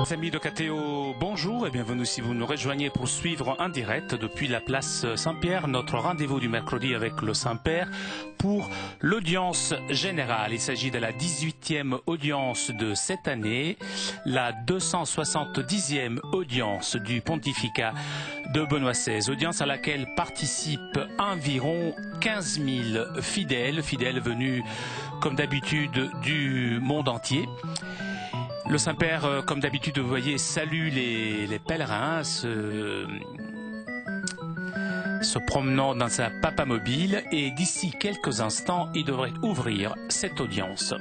Amis de KTO, bonjour et bienvenue si vous nous rejoignez pour suivre en direct depuis la place Saint-Pierre, notre rendez-vous du mercredi avec le Saint-Père pour l'audience générale. Il s'agit de la 18e audience de cette année, la 270e audience du pontificat de Benoît XVI, audience à laquelle participent environ 15 000 fidèles venus comme d'habitude du monde entier. Le Saint-Père, comme d'habitude, vous voyez, salue les pèlerins, se promenant dans sa papamobile et d'ici quelques instants, il devrait ouvrir cette audience.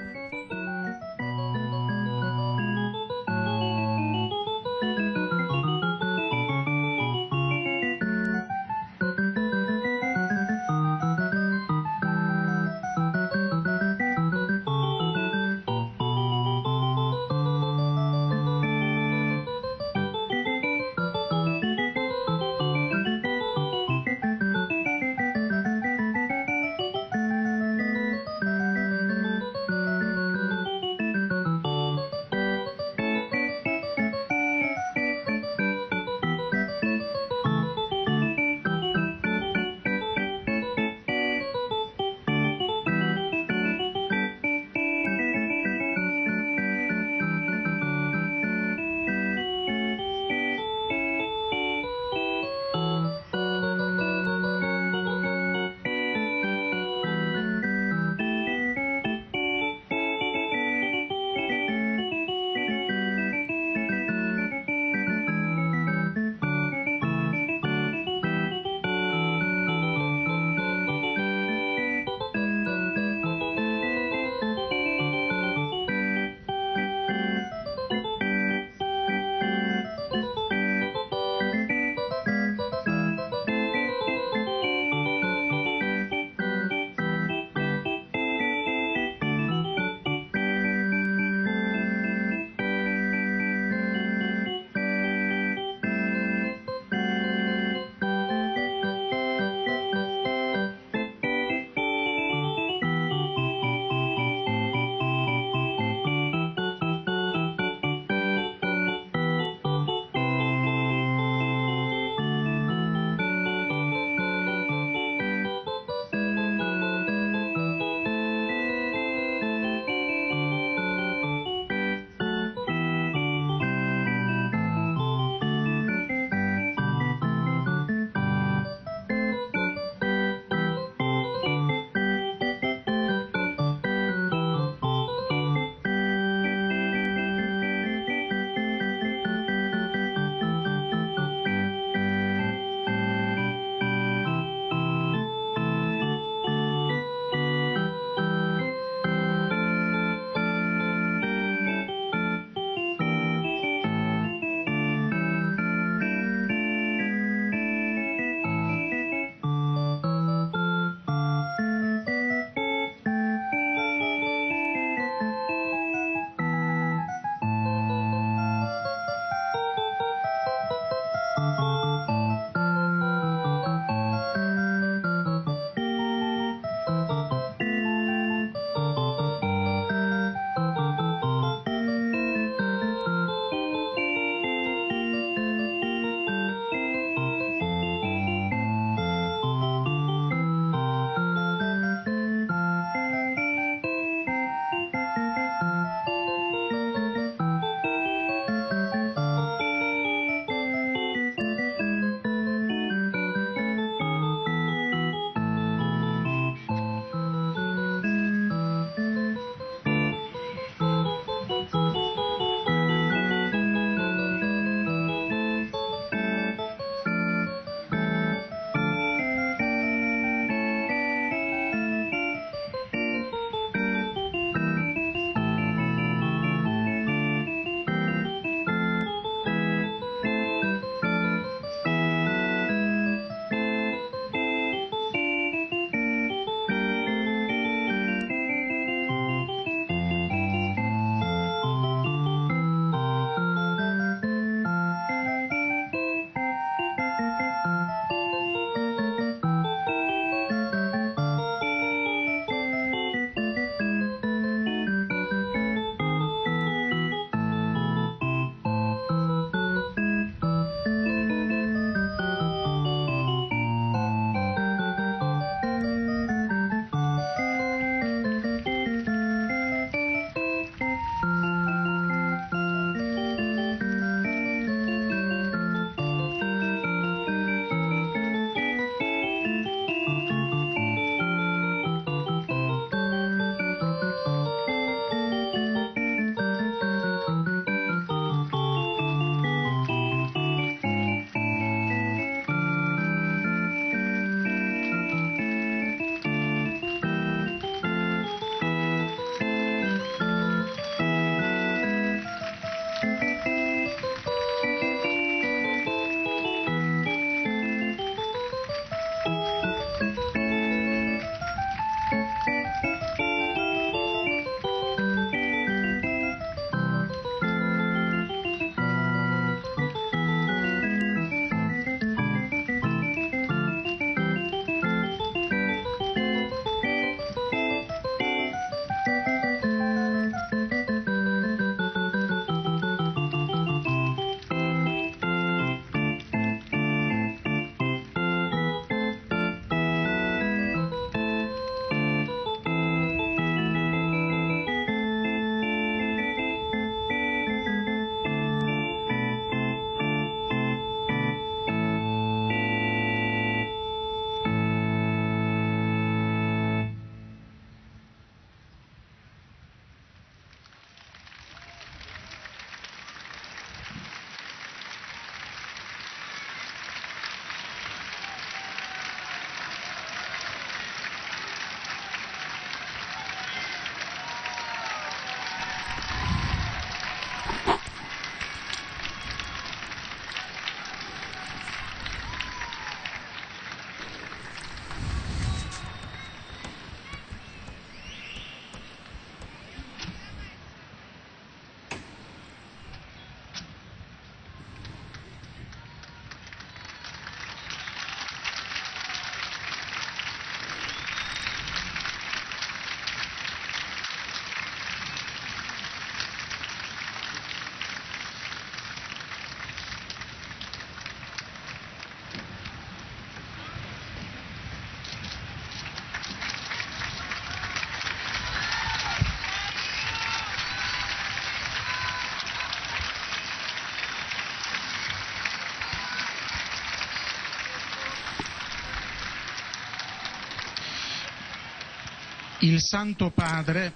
Il Santo Padre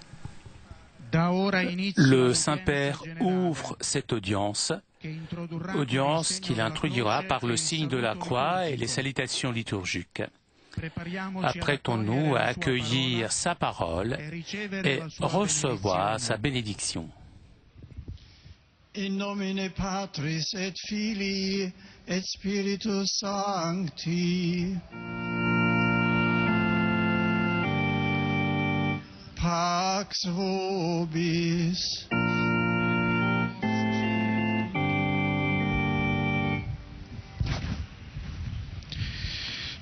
da ora inizio Le l'udienza Saint-Père generale, ouvre cette audience, che introdurrà con il audience segno qu'il della introduira croce par e le il signe de la saluto croix et les liturgico. salutations liturgiques. Prepariamoci ad Apprêtons-nous accogliere à la sua accueillir parola sa parole e ricevere et la sua recevoir sa benedizione. bénédiction. In nomine Patris et Filii et Spiritus Sancti. Pax vobis.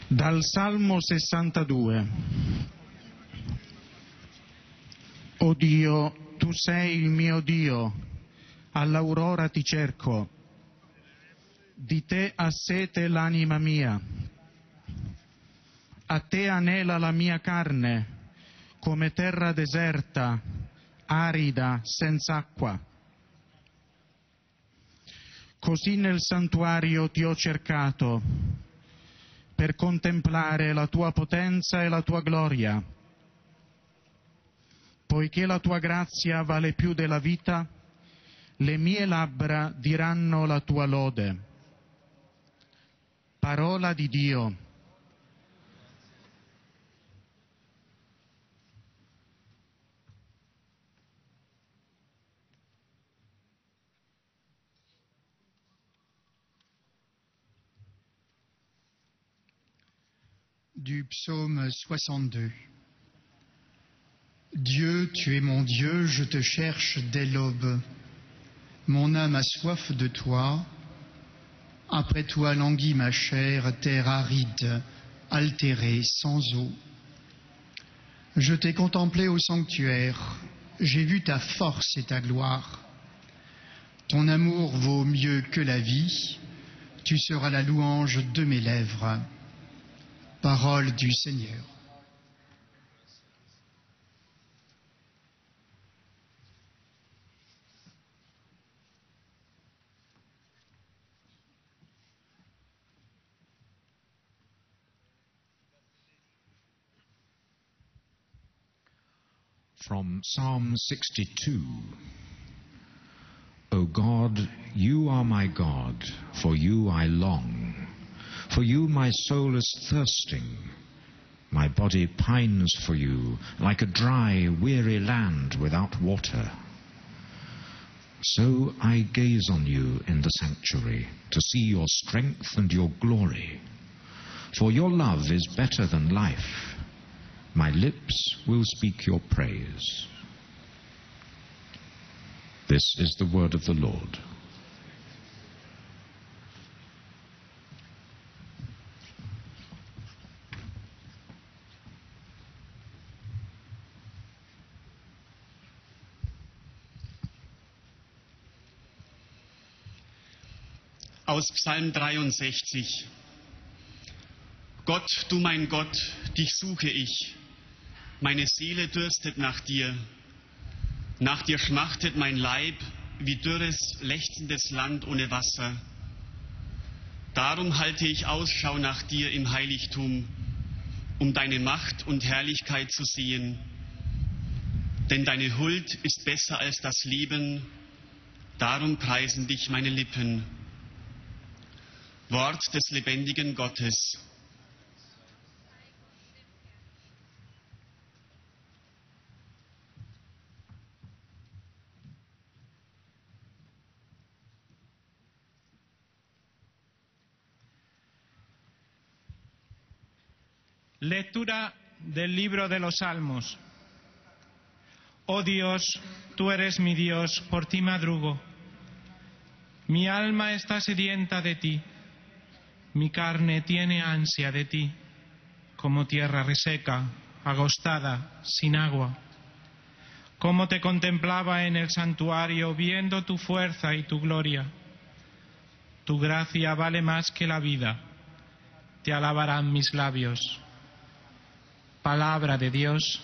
Dal Salmo 62. O Dio, tu sei il mio Dio, all'aurora ti cerco, di te ha sete l'anima mia, a te anela la mia carne, come terra deserta, arida, senza acqua. Così nel santuario ti ho cercato, per contemplare la tua potenza e la tua gloria. Poiché la tua grazia vale più della vita, le mie labbra diranno la tua lode. Parola di Dio. Du psaume 62. Dieu, tu es mon Dieu, je te cherche dès l'aube. Mon âme a soif de toi. Après toi languit ma chair, terre aride, altérée, sans eau. Je t'ai contemplé au sanctuaire, j'ai vu ta force et ta gloire. Ton amour vaut mieux que la vie, tu seras la louange de mes lèvres. Parole du Seigneur. From Psalm 62. O God, you are my God, for you I long. For you my soul is thirsting. My body pines for you, like a dry, weary land without water. So I gaze on you in the sanctuary, to see your strength and your glory. For your love is better than life. My lips will speak your praise. This is the word of the Lord. Aus Psalm 63. Gott, du mein Gott, dich suche ich. Meine Seele dürstet nach dir. Nach dir schmachtet mein Leib wie dürres, lechzendes Land ohne Wasser. Darum halte ich Ausschau nach dir im Heiligtum, um deine Macht und Herrlichkeit zu sehen. Denn deine Huld ist besser als das Leben, darum preisen dich meine Lippen. Wort des lebendigen Gottes. Lectura del libro de los Salmos. Oh Dios, tú eres mi Dios, por ti madrugo. Mi alma está sedienta de ti, mi carne tiene ansia de ti, como tierra reseca, agostada, sin agua. Como te contemplaba en el santuario, viendo tu fuerza y tu gloria. Tu gracia vale más que la vida, te alabarán mis labios. Palabra de Dios.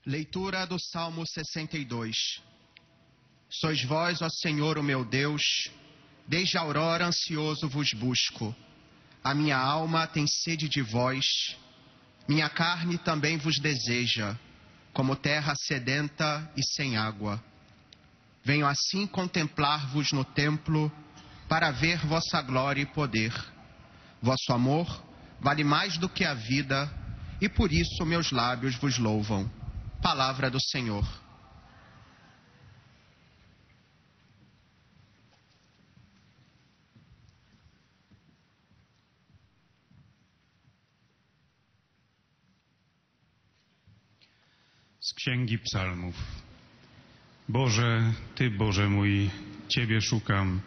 Leitura do Salmo 62. Sois vós, ó Senhor, o meu Deus, desde a aurora ansioso vos busco. A minha alma tem sede de vós, minha carne também vos deseja, como terra sedenta e sem água. Venho assim contemplar-vos no templo, para ver vossa glória e poder. Vosso amor vale mais do que a vida, e por isso meus lábios vos louvam. Palavra do Senhor. Z Księgi Psalmów. Boże, Ty, Boże mój, Ciebie szukam,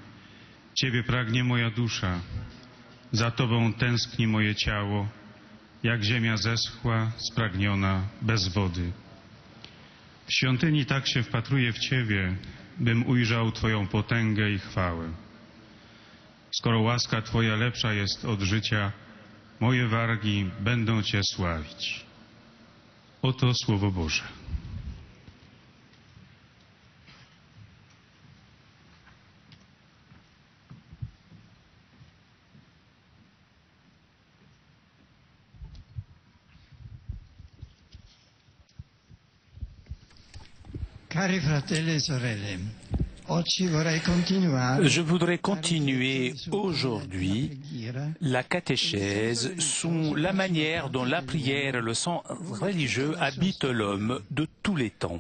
Ciebie pragnie moja dusza, za Tobą tęskni moje ciało, jak ziemia zeschła, spragniona, bez wody. W świątyni tak się wpatruję w Ciebie, bym ujrzał Twoją potęgę i chwałę. Skoro łaska Twoja lepsza jest od życia, moje wargi będą Cię sławić. Oto Słowo Boże. Cari fratelli e sorelle, je voudrais continuer aujourd'hui la catéchèse sous la manière dont la prière et le sang religieux habitent l'homme de tous les temps.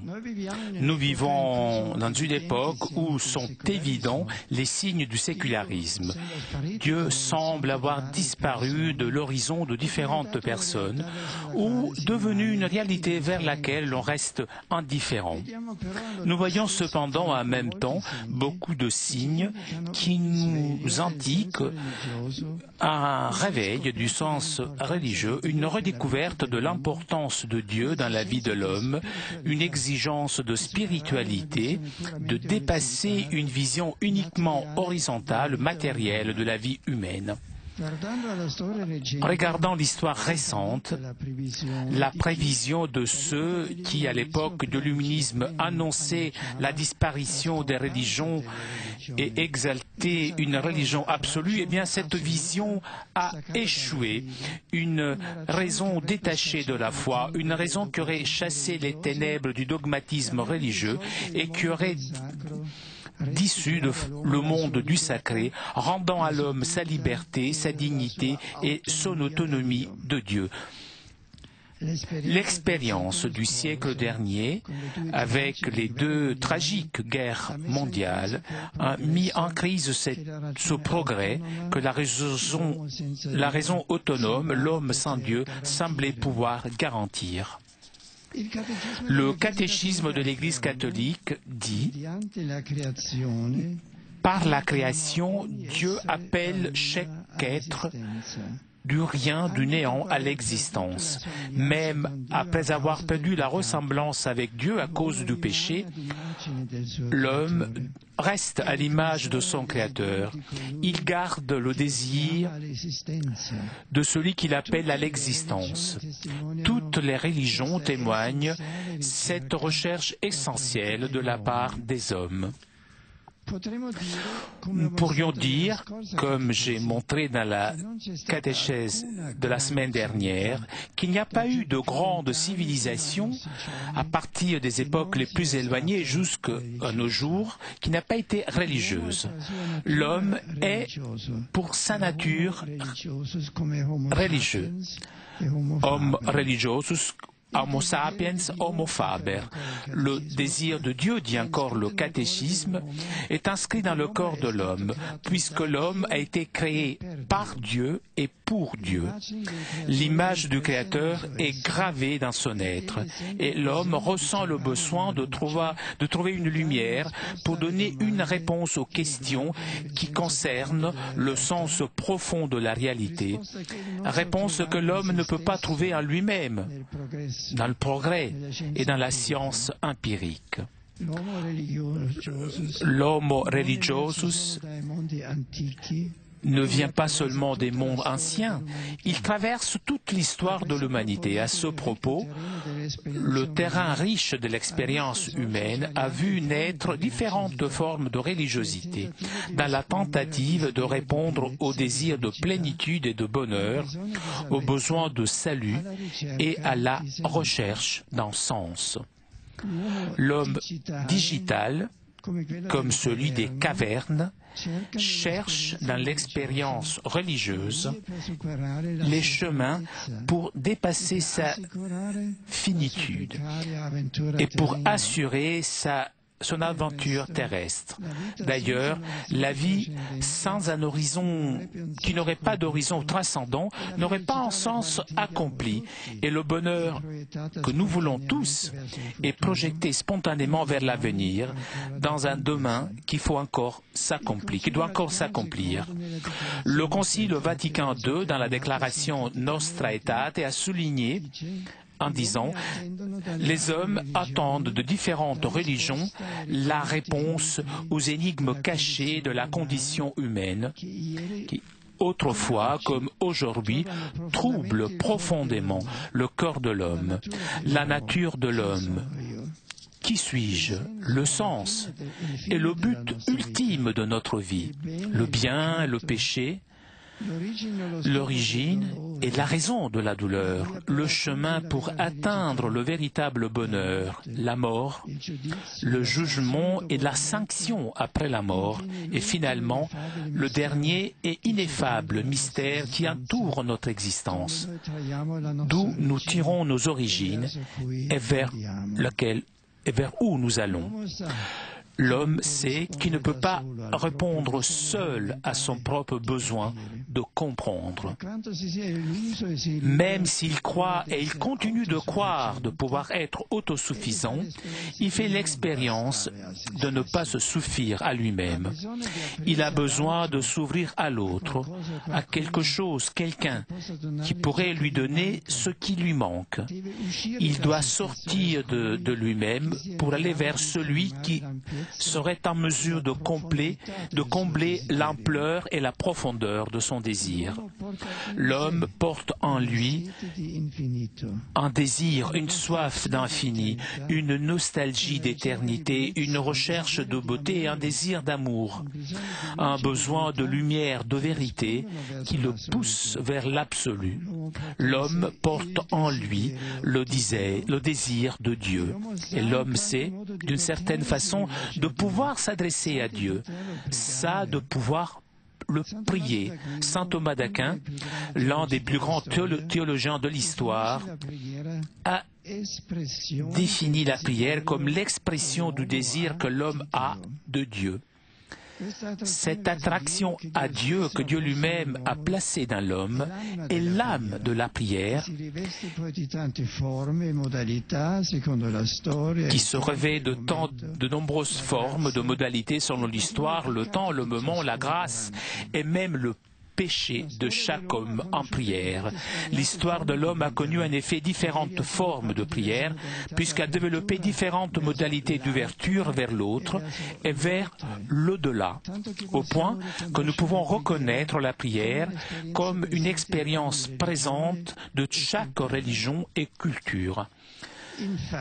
Nous vivons dans une époque où sont évidents les signes du sécularisme. Dieu semble avoir disparu de l'horizon de différentes personnes ou devenu une réalité vers laquelle l'on reste indifférent. Nous voyons cependant en même temps beaucoup de signes qui nous indiquent un réveil du sens religieux, une redécouverte de l'importance de Dieu dans la vie de l'homme, une exigence de spiritualité, de dépasser une vision uniquement horizontale, matérielle de la vie humaine. Regardant l'histoire récente, la prévision de ceux qui, à l'époque de l'illuminisme, annonçaient la disparition des religions et exaltaient une religion absolue, eh bien, cette vision a échoué. Une raison détachée de la foi, une raison qui aurait chassé les ténèbres du dogmatisme religieux et qui aurait d'issue le monde du sacré, rendant à l'homme sa liberté, sa dignité et son autonomie de Dieu. L'expérience du siècle dernier, avec les deux tragiques guerres mondiales, a mis en crise ce progrès que la raison autonome, l'homme sans Dieu, semblait pouvoir garantir. Le catéchisme de l'Église catholique dit « Par la création, Dieu appelle chaque être du rien, du néant à l'existence. Même après avoir perdu la ressemblance avec Dieu à cause du péché, l'homme reste à l'image de son Créateur. Il garde le désir de celui qu'il appelle à l'existence. Toutes les religions témoignent cette recherche essentielle de la part des hommes. Nous pourrions dire, comme j'ai montré dans la catéchèse de la semaine dernière, qu'il n'y a pas eu de grande civilisation à partir des époques les plus éloignées jusqu'à nos jours qui n'a pas été religieuse. L'homme est, pour sa nature, religieux. Homo religiosus, Homo sapiens, Homo faber. Le désir de Dieu, dit encore le catéchisme, est inscrit dans le corps de l'homme, puisque l'homme a été créé par Dieu et pour Dieu. L'image du Créateur est gravée dans son être, et l'homme ressent le besoin de trouver une lumière pour donner une réponse aux questions qui concernent le sens profond de la réalité. Réponse que l'homme ne peut pas trouver en lui-même, dans le progrès et dans la science empirique. L'homo religiosus ne vient pas seulement des mondes anciens, il traverse toute l'histoire de l'humanité. À ce propos, le terrain riche de l'expérience humaine a vu naître différentes formes de religiosité, dans la tentative de répondre aux désirs de plénitude et de bonheur, aux besoins de salut et à la recherche d'un sens. L'homme digital, comme celui des cavernes, cherche dans l'expérience religieuse les chemins pour dépasser sa finitude et pour assurer son aventure terrestre. D'ailleurs, la vie sans un horizon, qui n'aurait pas d'horizon transcendant, n'aurait pas un sens accompli. Et le bonheur que nous voulons tous est projeté spontanément vers l'avenir, dans un demain qui doit encore s'accomplir. Le Concile Vatican II, dans la déclaration Nostra Aetate, a souligné en disant « Les hommes attendent de différentes religions la réponse aux énigmes cachées de la condition humaine qui, autrefois comme aujourd'hui, troublent profondément le corps de l'homme, la nature de l'homme. Qui suis-je? Le sens et le but ultime de notre vie, le bien et le péché, l'origine et la raison de la douleur, le chemin pour atteindre le véritable bonheur, la mort, le jugement et la sanction après la mort, et finalement le dernier et ineffable mystère qui entoure notre existence, d'où nous tirons nos origines et vers où nous allons. L'homme sait qu'il ne peut pas répondre seul à son propre besoin de comprendre. Même s'il croit et il continue de croire de pouvoir être autosuffisant, il fait l'expérience de ne pas se suffire à lui-même. Il a besoin de s'ouvrir à l'autre, à quelque chose, quelqu'un qui pourrait lui donner ce qui lui manque. Il doit sortir de lui-même pour aller vers celui qui serait en mesure de combler l'ampleur et la profondeur de son désir. L'homme porte en lui un désir, une soif d'infini, une nostalgie d'éternité, une recherche de beauté et un désir d'amour, un besoin de lumière, de vérité qui le pousse vers l'absolu. L'homme porte en lui le désir de Dieu. Et l'homme sait, d'une certaine façon, de pouvoir s'adresser à Dieu, de pouvoir le prier. Saint Thomas d'Aquin, l'un des plus grands théologiens de l'histoire, a défini la prière comme l'expression du désir que l'homme a de Dieu. Cette attraction à Dieu que Dieu lui-même a placée dans l'homme est l'âme de la prière qui se revêt de nombreuses formes, de modalités selon l'histoire, le temps, le moment, la grâce et même le péché de chaque homme en prière. L'histoire de l'homme a connu en effet différentes formes de prière, puisqu'elle a développé différentes modalités d'ouverture vers l'autre et vers l'au-delà, au point que nous pouvons reconnaître la prière comme une expérience présente de chaque religion et culture.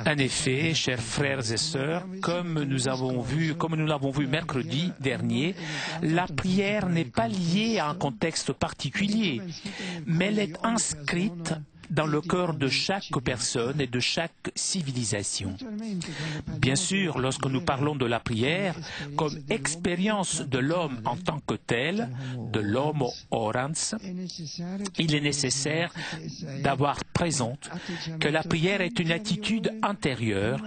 En effet, chers frères et sœurs, comme nous l'avons vu mercredi dernier, la prière n'est pas liée à un contexte particulier, mais elle est inscrite dans le cœur de chaque personne et de chaque civilisation. Bien sûr, lorsque nous parlons de la prière comme expérience de l'homme en tant que tel, de l'homo orans, il est nécessaire d'avoir présente que la prière est une attitude intérieure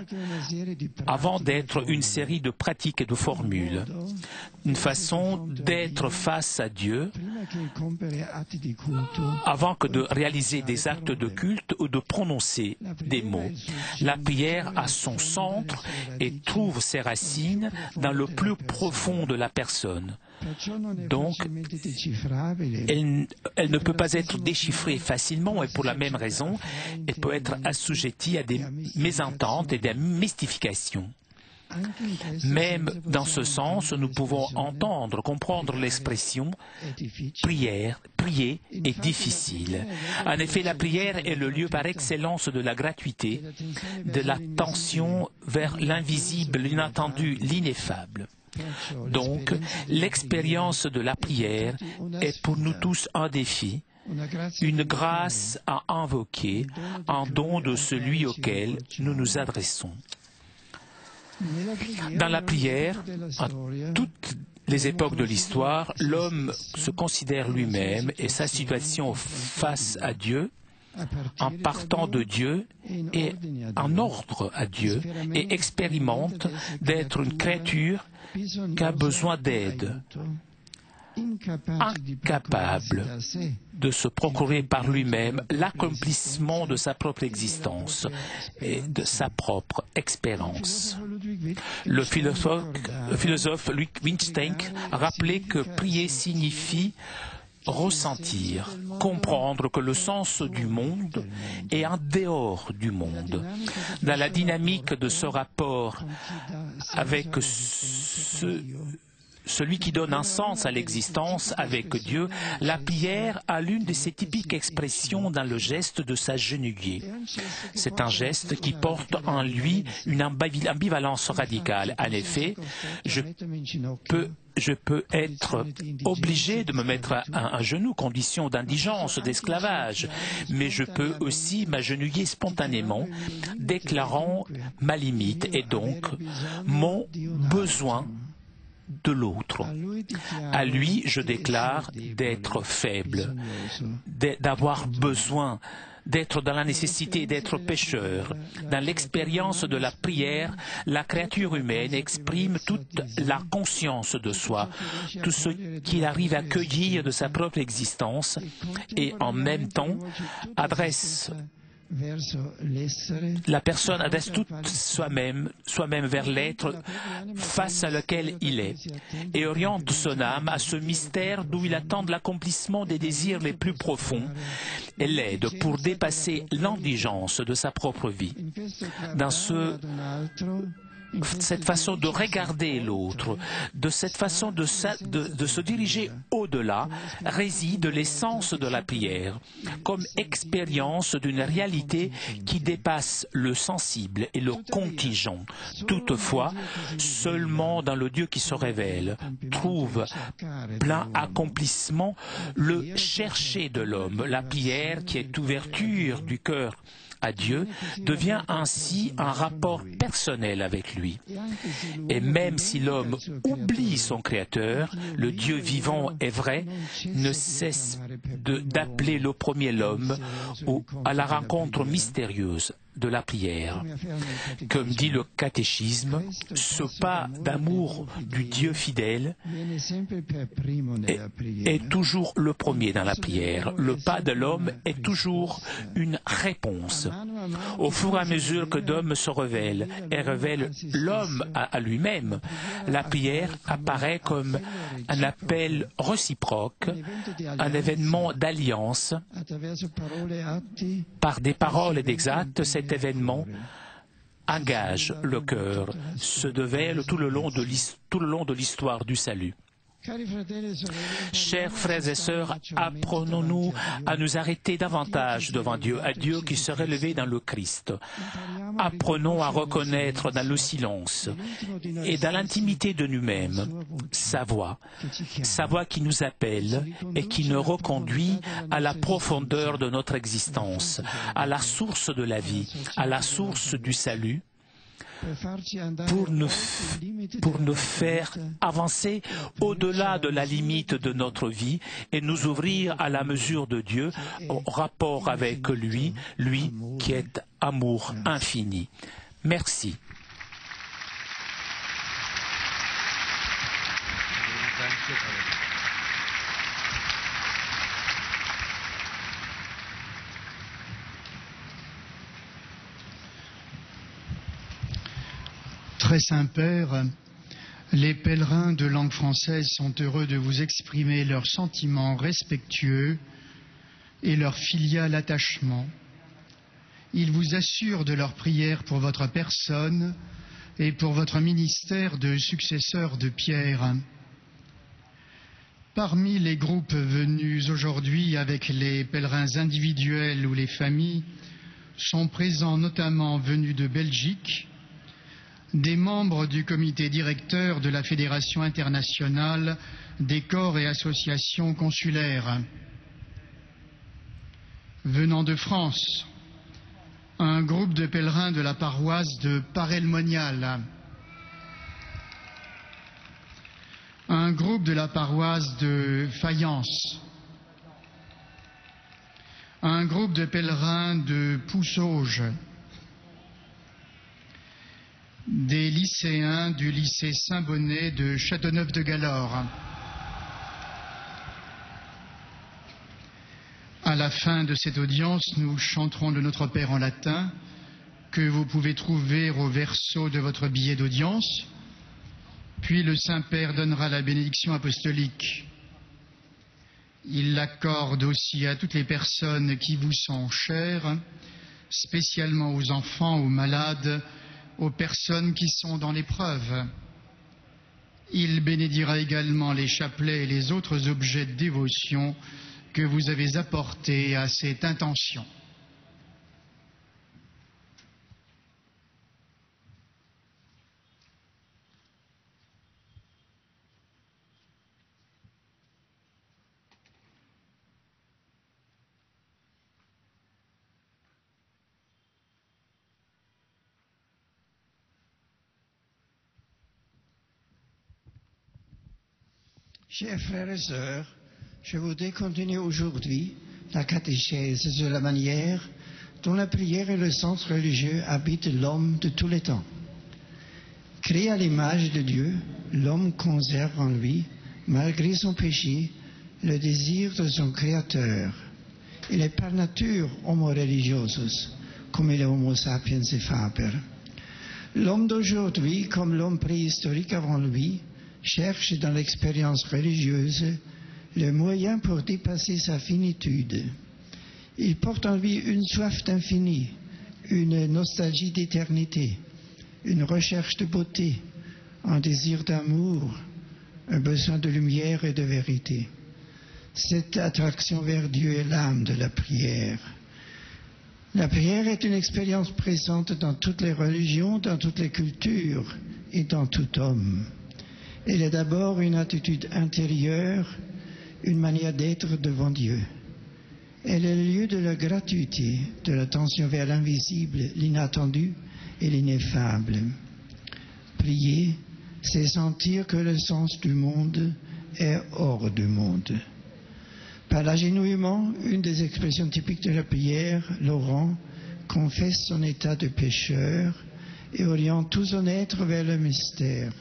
avant d'être une série de pratiques et de formules, une façon d'être face à Dieu avant que de réaliser des actes de culte ou de prononcer des mots. La prière a son centre et trouve ses racines dans le plus profond de la personne. Donc, elle ne peut pas être déchiffrée facilement et pour la même raison, elle peut être assujettie à des mésententes et des mystifications. Même dans ce sens, nous pouvons entendre, comprendre l'expression « prier est difficile ». En effet, la prière est le lieu par excellence de la gratuité, de l'attention vers l'invisible, l'inattendu, l'ineffable. Donc, l'expérience de la prière est pour nous tous un défi, une grâce à invoquer, un don de celui auquel nous nous adressons. Dans la prière, à toutes les époques de l'histoire, l'homme se considère lui-même et sa situation face à Dieu en partant de Dieu et en ordre à Dieu et expérimente d'être une créature qui a besoin d'aide, incapable de se procurer par lui-même l'accomplissement de sa propre existence et de sa propre expérience. Le philosophe Wittgenstein a rappelé que prier signifie ressentir, comprendre que le sens du monde est en dehors du monde. Dans la dynamique de ce rapport avec celui qui donne un sens à l'existence avec Dieu, la prière a l'une de ses typiques expressions dans le geste de s'agenouiller. C'est un geste qui porte en lui une ambivalence radicale. En effet, je peux être obligé de me mettre à genoux, condition d'indigence, d'esclavage, mais je peux aussi m'agenouiller spontanément, déclarant ma limite et donc mon besoin de l'autre. À lui, je déclare d'être faible, d'avoir besoin, d'être dans la nécessité d'être pécheur. Dans l'expérience de la prière, la créature humaine exprime toute la conscience de soi, tout ce qu'il arrive à cueillir de sa propre existence et en même temps la personne adresse toute soi-même vers l'être face à lequel il est et oriente son âme à ce mystère d'où il attend l'accomplissement des désirs les plus profonds et l'aide pour dépasser l'indigence de sa propre vie. Dans cette façon de regarder l'autre, de cette façon de se diriger au-delà, réside l'essence de la prière, comme expérience d'une réalité qui dépasse le sensible et le contingent. Toutefois, seulement dans le Dieu qui se révèle, trouve plein accomplissement le chercher de l'homme. La prière, qui est ouverture du cœur à Dieu, devient ainsi un rapport personnel avec lui. Et même si l'homme oublie son Créateur, le Dieu vivant et vrai ne cesse d'appeler le premier l'homme à la rencontre mystérieuse de la prière. Comme dit le catéchisme, ce pas d'amour du Dieu fidèle est toujours le premier dans la prière. Le pas de l'homme est toujours une réponse. Au fur et à mesure que l'homme se révèle et révèle l'homme à lui-même, la prière apparaît comme un appel réciproque, un événement d'alliance. Par des paroles et des actes, cet événement engage le cœur, se dévoile tout le long de l'histoire du salut. Chers frères et sœurs, apprenons-nous à nous arrêter davantage devant Dieu, à Dieu qui se relevait dans le Christ. Apprenons à reconnaître dans le silence et dans l'intimité de nous-mêmes sa voix qui nous appelle et qui nous reconduit à la profondeur de notre existence, à la source de la vie, à la source du salut, pour nous faire avancer au-delà de la limite de notre vie et nous ouvrir à la mesure de Dieu, au rapport avec lui, lui qui est amour infini. Merci. Très Saint-Père, les pèlerins de langue française sont heureux de vous exprimer leurs sentiments respectueux et leur filial attachement. Ils vous assurent de leur prière pour votre personne, et pour votre ministère de successeur de Pierre. Parmi les groupes venus aujourd'hui avec les pèlerins individuels ou les familles, sont présents notamment venus de Belgique, des membres du comité directeur de la Fédération internationale des corps et associations consulaires. Venant de France, un groupe de pèlerins de la paroisse de Paray-le-Monial, un groupe de la paroisse de Fayence, un groupe de pèlerins de Poussauges, des lycéens du lycée Saint-Bonnet de Châteauneuf-de-Galore. À la fin de cette audience, nous chanterons le Notre Père en latin, que vous pouvez trouver au verso de votre billet d'audience. Puis le Saint-Père donnera la bénédiction apostolique. Il l'accorde aussi à toutes les personnes qui vous sont chères, spécialement aux enfants, aux malades, aux personnes qui sont dans l'épreuve. Il bénédira également les chapelets et les autres objets de dévotion que vous avez apportés à cette intention. Chers frères et sœurs, je voudrais continuer aujourd'hui la catéchèse sur la manière dont la prière et le sens religieux habitent l'homme de tous les temps. Créé à l'image de Dieu, l'homme conserve en lui, malgré son péché, le désir de son Créateur. Il est par nature homo religiosus, comme il est homo sapiens et faber. L'homme d'aujourd'hui, comme l'homme préhistorique avant lui, cherche dans l'expérience religieuse le moyen pour dépasser sa finitude. Il porte en lui une soif d'infini, une nostalgie d'éternité, une recherche de beauté, un désir d'amour, un besoin de lumière et de vérité. Cette attraction vers Dieu est l'âme de la prière. La prière est une expérience présente dans toutes les religions, dans toutes les cultures et dans tout homme. Elle est d'abord une attitude intérieure, une manière d'être devant Dieu. Elle est le lieu de la gratuité, de l'attention vers l'invisible, l'inattendu et l'ineffable. Prier, c'est sentir que le sens du monde est hors du monde. Par l'agenouillement, une des expressions typiques de la prière, Laurent confesse son état de pécheur et oriente tout son être vers le mystère.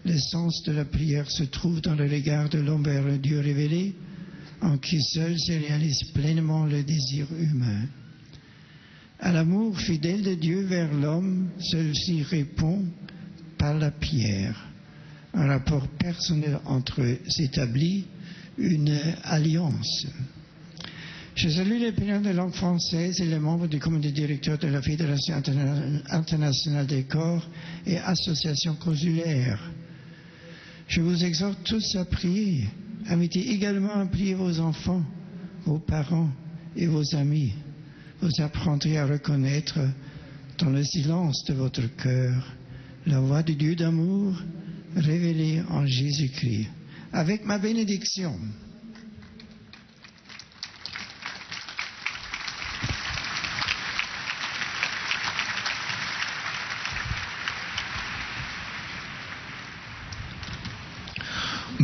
Le sens de la prière se trouve dans le regard de l'homme vers le Dieu révélé, en qui seul se réalise pleinement le désir humain. À l'amour fidèle de Dieu vers l'homme, celui-ci répond par la prière. Un rapport personnel entre eux s'établit, une alliance. Je salue les pèlerins de langue française et les membres du comité directeur de la Fédération internationale des corps et associations consulaires. Je vous exhorte tous à prier. Invitez également à prier vos enfants, vos parents et vos amis. Vous apprendrez à reconnaître dans le silence de votre cœur la voix du Dieu d'amour révélée en Jésus-Christ. Avec ma bénédiction.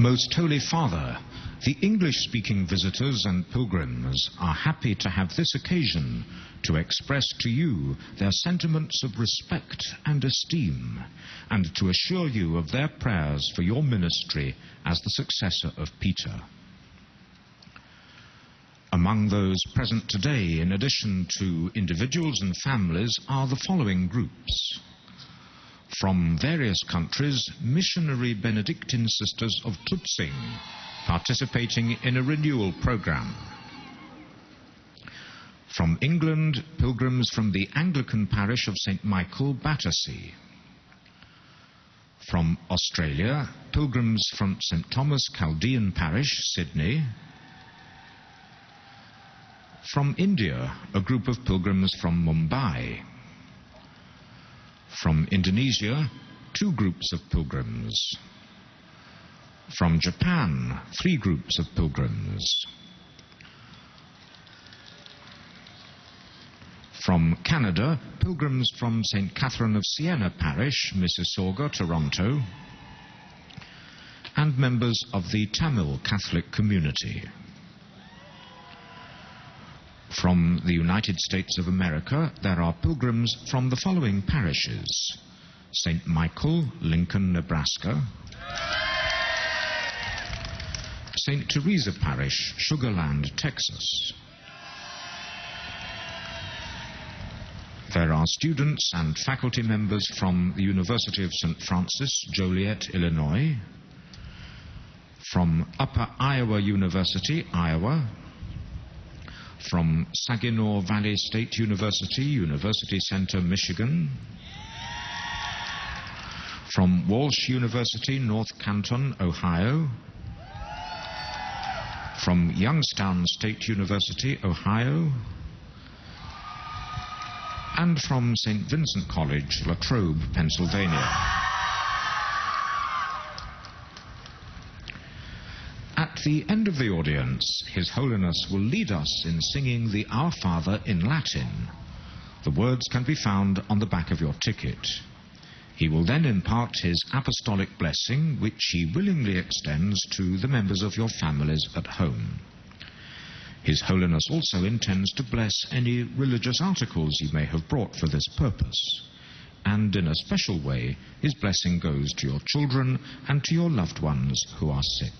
Most Holy Father, the English-speaking visitors and pilgrims are happy to have this occasion to express to you their sentiments of respect and esteem, and to assure you of their prayers for your ministry as the successor of Peter. Among those present today, in addition to individuals and families, are the following groups. From various countries, missionary Benedictine sisters of Tutzing, participating in a renewal program. From England, pilgrims from the Anglican parish of St. Michael, Battersea. From Australia, pilgrims from St. Thomas Chaldean Parish, Sydney. From India, a group of pilgrims from Mumbai. From Indonesia, 2 groups of pilgrims. From Japan, 3 groups of pilgrims. From Canada, pilgrims from St. Catherine of Siena Parish, Mississauga, Toronto, and members of the Tamil Catholic community. From the United States of America, there are pilgrims from the following parishes: St. Michael, Lincoln, Nebraska; St. Teresa Parish, Sugar Land, Texas. There are students and faculty members from the University of St. Francis, Joliet, Illinois; from Upper Iowa University, Iowa; from Saginaw Valley State University, University Center, Michigan; from Walsh University, North Canton, Ohio; from Youngstown State University, Ohio; and from St. Vincent College, Latrobe, Pennsylvania. At the end of the audience, His Holiness will lead us in singing the Our Father in Latin. The words can be found on the back of your ticket. He will then impart his apostolic blessing, which he willingly extends to the members of your families at home. His Holiness also intends to bless any religious articles you may have brought for this purpose. And in a special way, his blessing goes to your children and to your loved ones who are sick.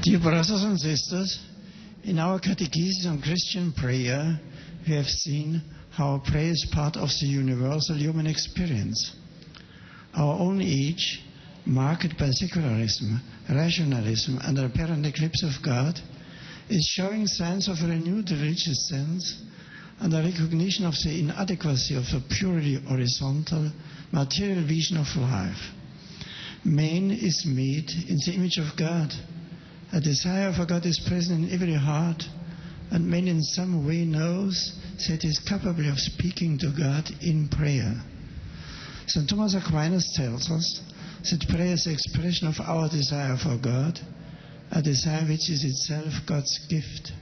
Dear brothers and sisters, in our catechesis on Christian prayer, we have seen how prayer is part of the universal human experience. Our own age, marked by secularism, rationalism, and an apparent eclipse of God, is showing signs of a renewed religious sense and a recognition of the inadequacy of a purely horizontal, material vision of life. Man is made in the image of God. A desire for God is present in every heart, and man in some way knows that he is capable of speaking to God in prayer. St. Thomas Aquinas tells us that prayer is the expression of our desire for God, a desire which is itself God's gift.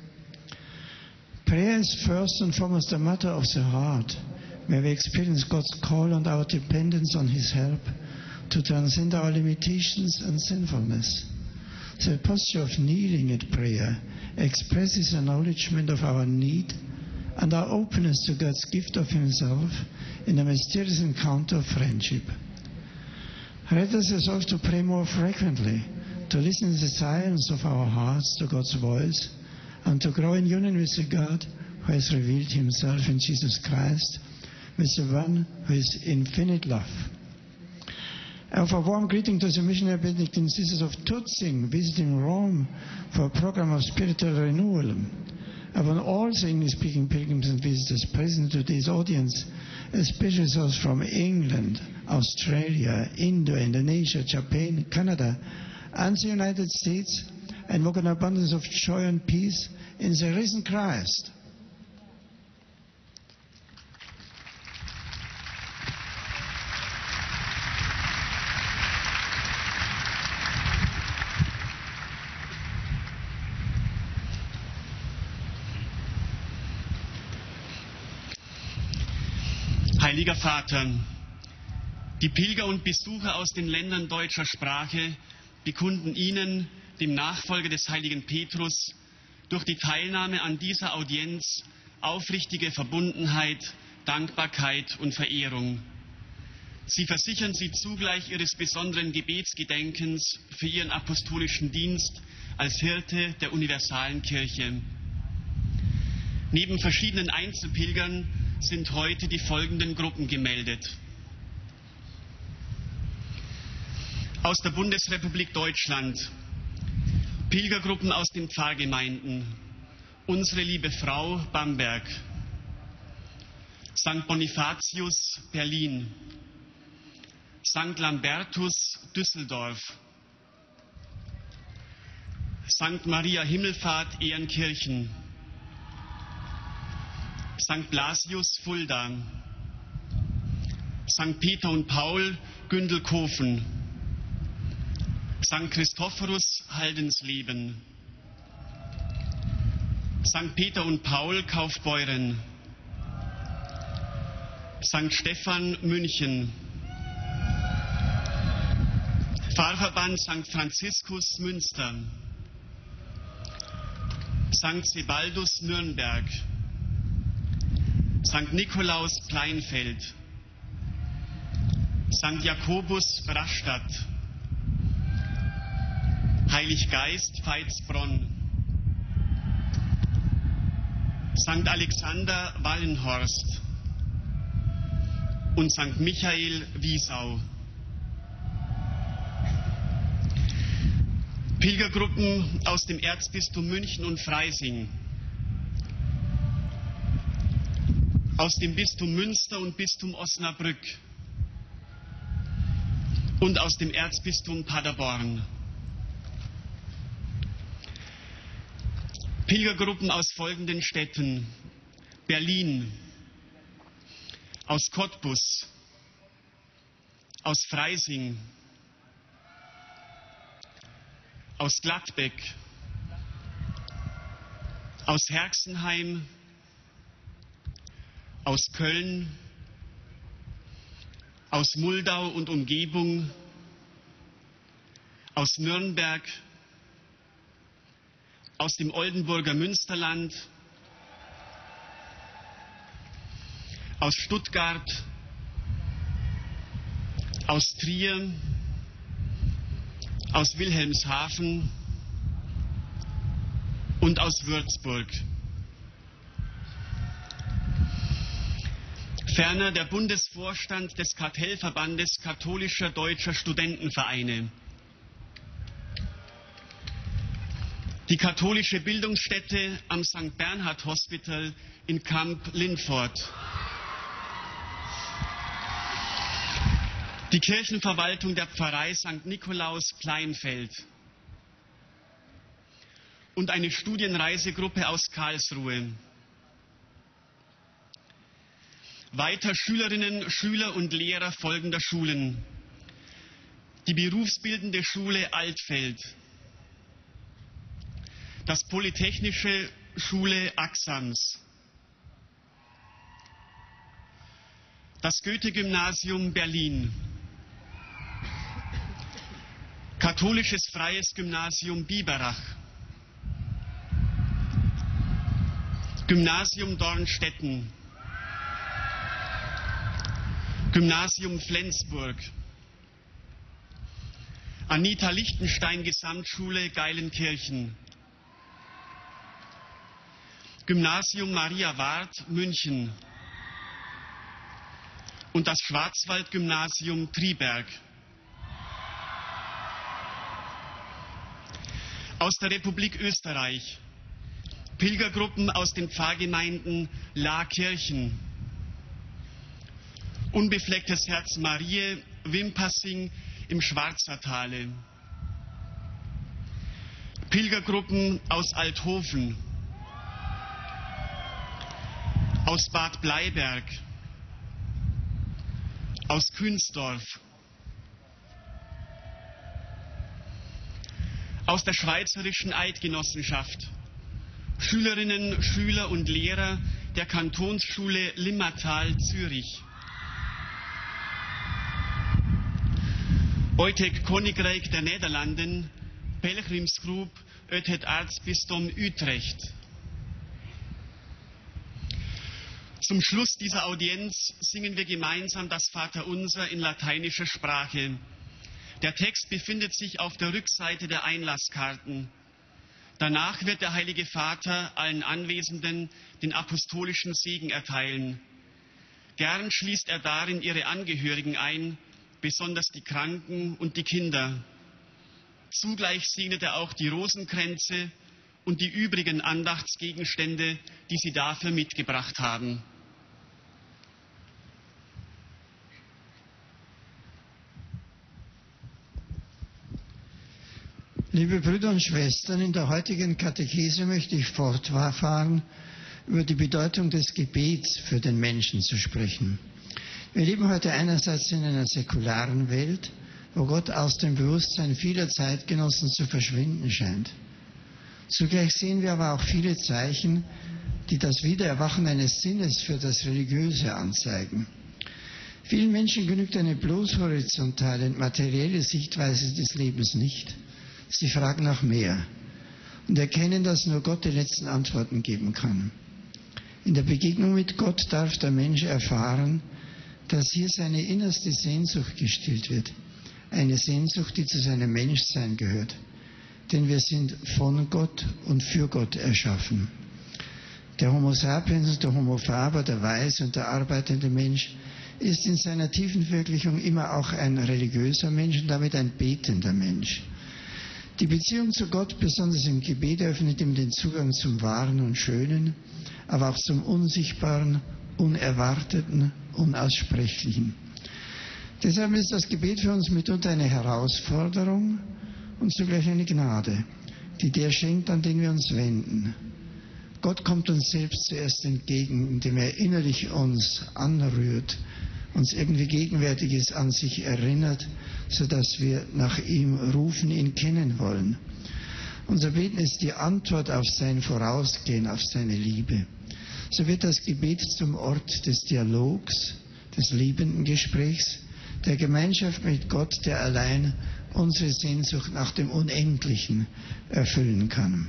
Prayer is first and foremost a matter of the heart, where we experience God's call and our dependence on His help to transcend our limitations and sinfulness. The posture of kneeling at prayer expresses acknowledgement of our need and our openness to God's gift of Himself in a mysterious encounter of friendship. Let us resolve to pray more frequently, to listen in the silence of our hearts to God's voice, and to grow in union with the God who has revealed Himself in Jesus Christ, with the one who is infinite love. I offer a warm greeting to the missionary Benedictine sisters of Tutzing visiting Rome for a program of spiritual renewal. I want all the English-speaking pilgrims and visitors present in today's audience, especially those from England, Australia, India, Indonesia, Japan, Canada, and the United States, and walk in abundance of joy and peace in the risen Christ. Heiliger Vater, die Pilger und Besucher aus den Ländern deutscher Sprache bekunden Ihnen, dem Nachfolger des heiligen Petrus, durch die Teilnahme an dieser Audienz aufrichtige Verbundenheit, Dankbarkeit und Verehrung. Sie versichern Sie zugleich Ihres besonderen Gebetsgedenkens für Ihren apostolischen Dienst als Hirte der universalen Kirche. Neben verschiedenen Einzelpilgern sind heute die folgenden Gruppen gemeldet. Aus der Bundesrepublik Deutschland, Pilgergruppen aus den Pfarrgemeinden Unsere liebe Frau Bamberg, St. Bonifatius Berlin, St. Lambertus Düsseldorf, St. Maria Himmelfahrt Ehrenkirchen, St. Blasius Fulda, St. Peter und Paul Gündelkofen, St. Christophorus Haldensleben, St. Peter und Paul Kaufbeuren, St. Stephan München, Pfarrverband St. Franziskus Münster, St. Sebaldus Nürnberg, St. Nikolaus Kleinfeld, St. Jakobus Rastatt, Heilig Geist Veitsbronn, St. Alexander Wallenhorst und St. Michael Wiesau. Pilgergruppen aus dem Erzbistum München und Freising, aus dem Bistum Münster und Bistum Osnabrück und aus dem Erzbistum Paderborn. Pilgergruppen aus folgenden Städten: Berlin, aus Cottbus, aus Freising, aus Gladbeck, aus Herxenheim, aus Köln, aus Muldau und Umgebung, aus Nürnberg, aus dem Oldenburger Münsterland, aus Stuttgart, aus Trier, aus Wilhelmshaven und aus Würzburg. Ferner der Bundesvorstand des Kartellverbandes katholischer deutscher Studentenvereine, die katholische Bildungsstätte am St. Bernhard Hospital in Kamp-Lindfort, die Kirchenverwaltung der Pfarrei St. Nikolaus Kleinfeld und eine Studienreisegruppe aus Karlsruhe. Weiter Schülerinnen, Schüler und Lehrer folgender Schulen: die berufsbildende Schule Altfeld, das Polytechnische Schule Axams, das Goethe-Gymnasium Berlin, Katholisches Freies Gymnasium Biberach, Gymnasium Dornstetten, Gymnasium Flensburg, Anita Lichtenstein Gesamtschule Geilenkirchen, Gymnasium Maria Ward München und das Schwarzwaldgymnasium Triberg. Aus der Republik Österreich Pilgergruppen aus den Pfarrgemeinden Laakirchen, Unbeflecktes Herz Mariä, Wimpassing im Schwarzertale, Pilgergruppen aus Althofen, aus Bad Bleiberg, aus Künzdorf, aus der Schweizerischen Eidgenossenschaft, Schülerinnen, Schüler und Lehrer der Kantonsschule Limmatal Zürich, Uitek Koninkrijk der Nederlanden, Pelgrimsgroep uit het Erzbistum Utrecht. Zum Schluss dieser Audienz singen wir gemeinsam das Vaterunser in lateinischer Sprache. Der Text befindet sich auf der Rückseite der Einlasskarten. Danach wird der Heilige Vater allen Anwesenden den apostolischen Segen erteilen. Gern schließt er darin ihre Angehörigen ein, besonders die Kranken und die Kinder. Zugleich segnet er auch die Rosenkränze und die übrigen Andachtsgegenstände, die Sie dafür mitgebracht haben. Liebe Brüder und Schwestern, in der heutigen Katechese möchte ich fortfahren, über die Bedeutung des Gebets für den Menschen zu sprechen. Wir leben heute einerseits in einer säkularen Welt, wo Gott aus dem Bewusstsein vieler Zeitgenossen zu verschwinden scheint. Zugleich sehen wir aber auch viele Zeichen, die das Wiedererwachen eines Sinnes für das Religiöse anzeigen. Vielen Menschen genügt eine bloß horizontale und materielle Sichtweise des Lebens nicht. Sie fragen nach mehr und erkennen, dass nur Gott die letzten Antworten geben kann. In der Begegnung mit Gott darf der Mensch erfahren, dass hier seine innerste Sehnsucht gestillt wird. Eine Sehnsucht, die zu seinem Menschsein gehört. Denn wir sind von Gott und für Gott erschaffen. Der Homo sapiens, der Homo faber, der weise und der arbeitende Mensch ist in seiner tiefen Verwirklichung immer auch ein religiöser Mensch und damit ein betender Mensch. Die Beziehung zu Gott, besonders im Gebet, öffnet ihm den Zugang zum Wahren und Schönen, aber auch zum Unsichtbaren, Unerwarteten, Unaussprechlichen. Deshalb ist das Gebet für uns mitunter eine Herausforderung und zugleich eine Gnade, die der schenkt, an den wir uns wenden. Gott kommt uns selbst zuerst entgegen, indem er innerlich uns anrührt, uns irgendwie Gegenwärtiges an sich erinnert, sodass wir nach ihm rufen, ihn kennen wollen. Unser Beten ist die Antwort auf sein Vorausgehen, auf seine Liebe. So wird das Gebet zum Ort des Dialogs, des liebenden Gesprächs, der Gemeinschaft mit Gott, der allein unsere Sehnsucht nach dem Unendlichen erfüllen kann.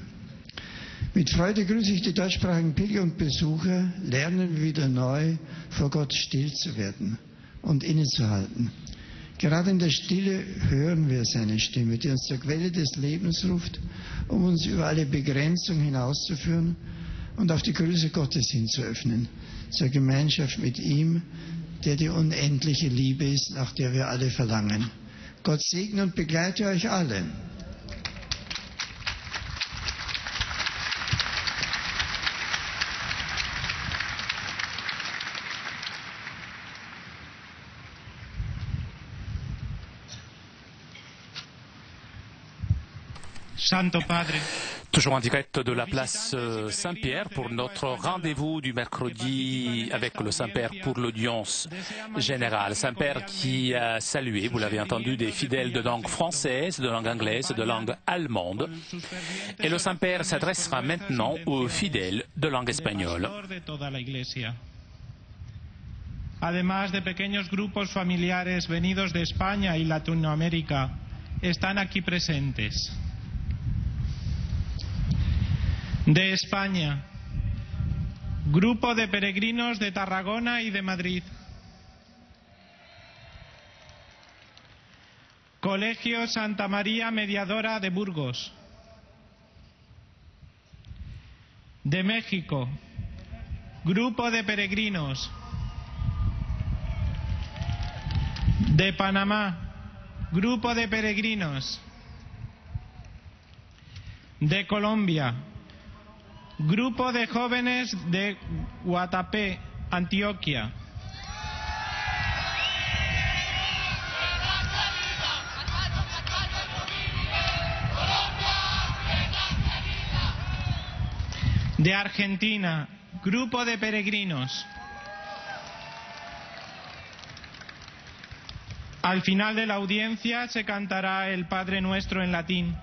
Mit Freude grüße ich die deutschsprachigen Pilger und Besucher, lernen wir wieder neu, vor Gott still zu werden und innezuhalten. Gerade in der Stille hören wir seine Stimme, die uns zur Quelle des Lebens ruft, um uns über alle Begrenzung hinauszuführen und auf die Größe Gottes hinzuöffnen, zur Gemeinschaft mit ihm, der die unendliche Liebe ist, nach der wir alle verlangen. Gott segne und begleite euch alle. Santo Padre. Toujours en direct de la place Saint-Pierre pour notre rendez-vous du mercredi avec le Saint-Père pour l'audience générale. Saint-Père qui a salué, vous l'avez entendu, des fidèles de langue française, de langue anglaise, de langue allemande. Et le Saint-Père s'adressera maintenant aux fidèles de langue espagnole. Además de pequeños grupos familiares venidos de España y Latinoamérica, están aquí presentes. De España, grupo de peregrinos de Tarragona y de Madrid. Colegio Santa María Mediadora de Burgos. De México, grupo de peregrinos. De Panamá, grupo de peregrinos. De Colombia, grupo de jóvenes de Guatapé, Antioquia. De Argentina, grupo de peregrinos. Al final de la audiencia se cantará el Padre Nuestro en latín,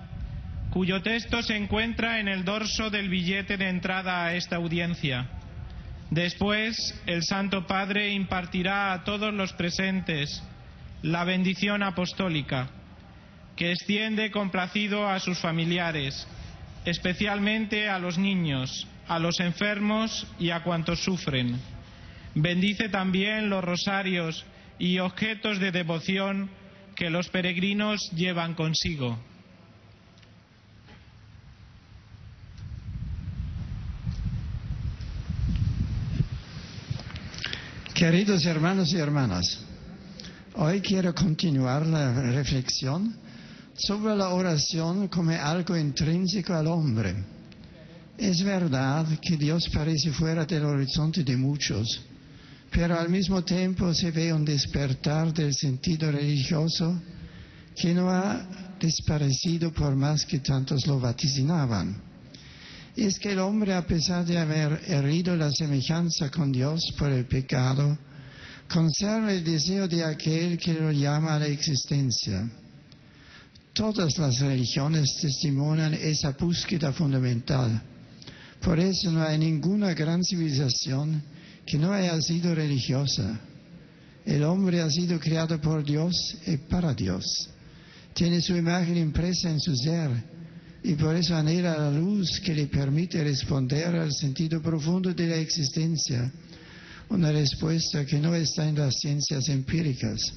cuyo texto se encuentra en el dorso del billete de entrada a esta audiencia. Después, el Santo Padre impartirá a todos los presentes la bendición apostólica, que extiende complacido a sus familiares, especialmente a los niños, a los enfermos y a cuantos sufren. Bendice también los rosarios y objetos de devoción que los peregrinos llevan consigo. Queridos hermanos y hermanas, hoy quiero continuar la reflexión sobre la oración como algo intrínseco al hombre, Es verdad que Dios parece fuera del horizonte de muchos, pero al mismo tiempo se ve un despertar del sentido religioso que no ha desaparecido por más que tantos lo vaticinaban. Es que el hombre, a pesar de haber herido la semejanza con Dios por el pecado, conserva el deseo de aquel que lo llama a la existencia. Todas las religiones testimonian esa búsqueda fundamental. Por eso no hay ninguna gran civilización que no haya sido religiosa. El hombre ha sido creado por Dios y para Dios. Tiene su imagen impresa en su ser y por eso anhela la luz que le permite responder al sentido profundo de la existencia, una respuesta que no está en las ciencias empíricas.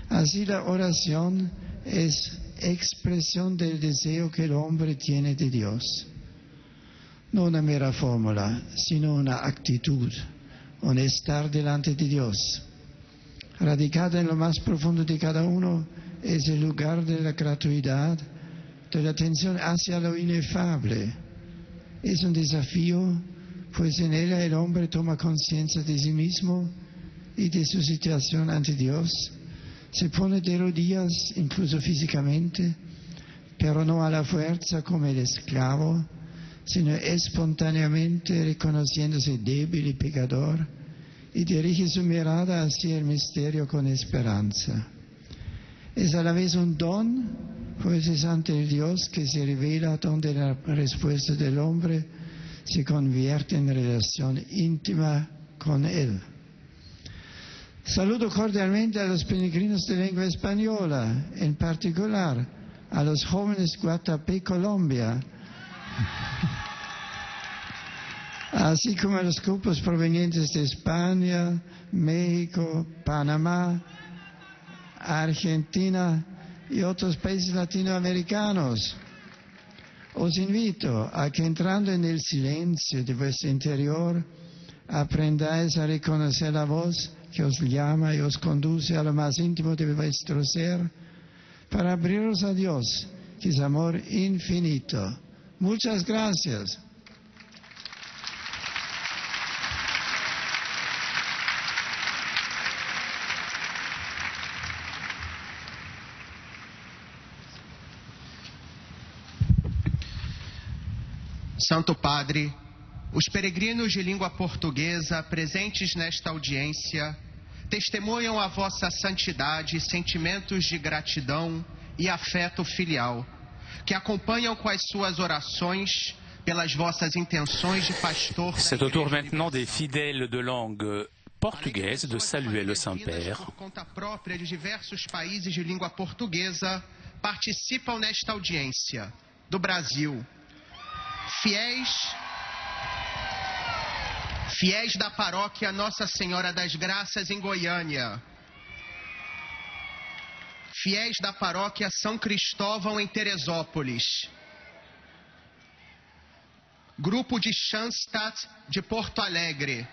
Así la oración es expresión del deseo que el hombre tiene de Dios. No una mera fórmula, sino una actitud, un estar delante de Dios. Radicada en lo más profundo de cada uno es el lugar de la gratuidad, de la atención hacia lo inefable. Es un desafío, pues en ella el hombre toma conciencia de sí mismo y de su situación ante Dios. Se pone de rodillas, incluso físicamente, pero no a la fuerza como el esclavo, sino espontáneamente reconociéndose débil y pecador, y dirige su mirada hacia el misterio con esperanza. Es a la vez un don, pues es ante el Dios que se revela donde la respuesta del hombre se convierte en relación íntima con Él. Saludo cordialmente a los peregrinos de lengua española, en particular a los jóvenes Guatapé, Colombia, así como a los grupos provenientes de España, México, Panamá, Argentina y otros países latinoamericanos. Os invito a que entrando en el silencio de vuestro interior, aprendáis a reconocer la voz que os llama y os conduce a lo más íntimo de vuestro ser, para abriros a Dios, que es amor infinito. Muchas gracias. Santo Padre, os peregrinos de língua portuguesa presentes nesta audiência testemunham a vossa santidade, sentimentos de gratidão e afeto filial, que acompanham com as suas orações pelas vossas intenções de pastor. C'est au tour maintenant des fidèles de langue portugaise de saluer le Saint-Père. Por conta própria de diversos países de língua portuguesa participam nesta audiência do Brasil. Fiéis da paróquia Nossa Senhora das Graças em Goiânia. Fiéis da paróquia São Cristóvão em Teresópolis. Grupo de Schanstatt de Porto Alegre.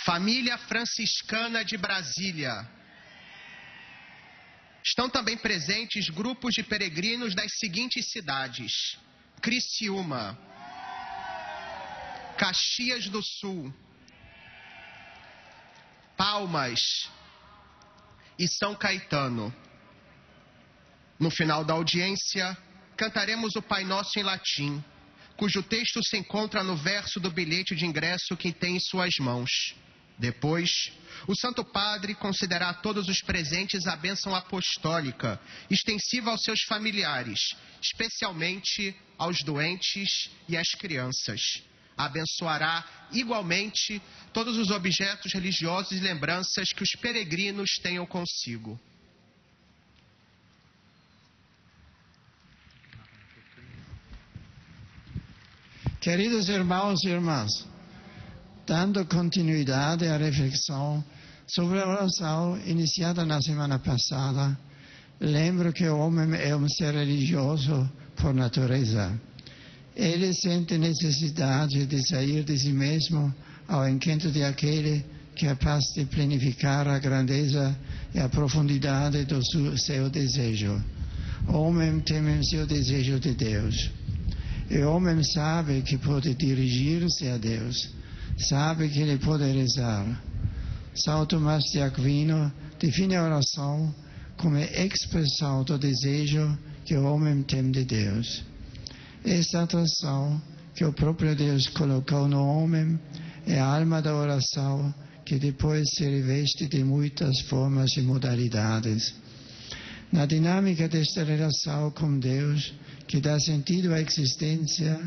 Família Franciscana de Brasília. Estão também presentes grupos de peregrinos das seguintes cidades: Criciúma, Caxias do Sul, Palmas e São Caetano. No final da audiência, cantaremos o Pai Nosso em latim, cujo texto se encontra no verso do bilhete de ingresso que tem em suas mãos. Depois, o Santo Padre concederá a todos os presentes a bênção apostólica, extensiva aos seus familiares, especialmente aos doentes e às crianças. Abençoará igualmente todos os objetos religiosos e lembranças que os peregrinos tenham consigo. Queridos irmãos e irmãs, dando continuidade à reflexão sobre a oração iniciada na semana passada, lembro que o homem é um ser religioso por natureza. Ele sente necessidade de sair de si mesmo ao encontro de aquele que é capaz de planificar a grandeza e a profundidade do seu desejo. O homem tem o seu desejo de Deus. E o homem sabe que pode dirigir-se a Deus, sabe que ele pode rezar. São Tomás de Aquino define a oração como expressão do desejo que o homem tem de Deus. Esta atração que o próprio Deus colocou no homem é a alma da oração, que depois se reveste de muitas formas e modalidades. Na dinâmica desta relação com Deus, que dá sentido à existência,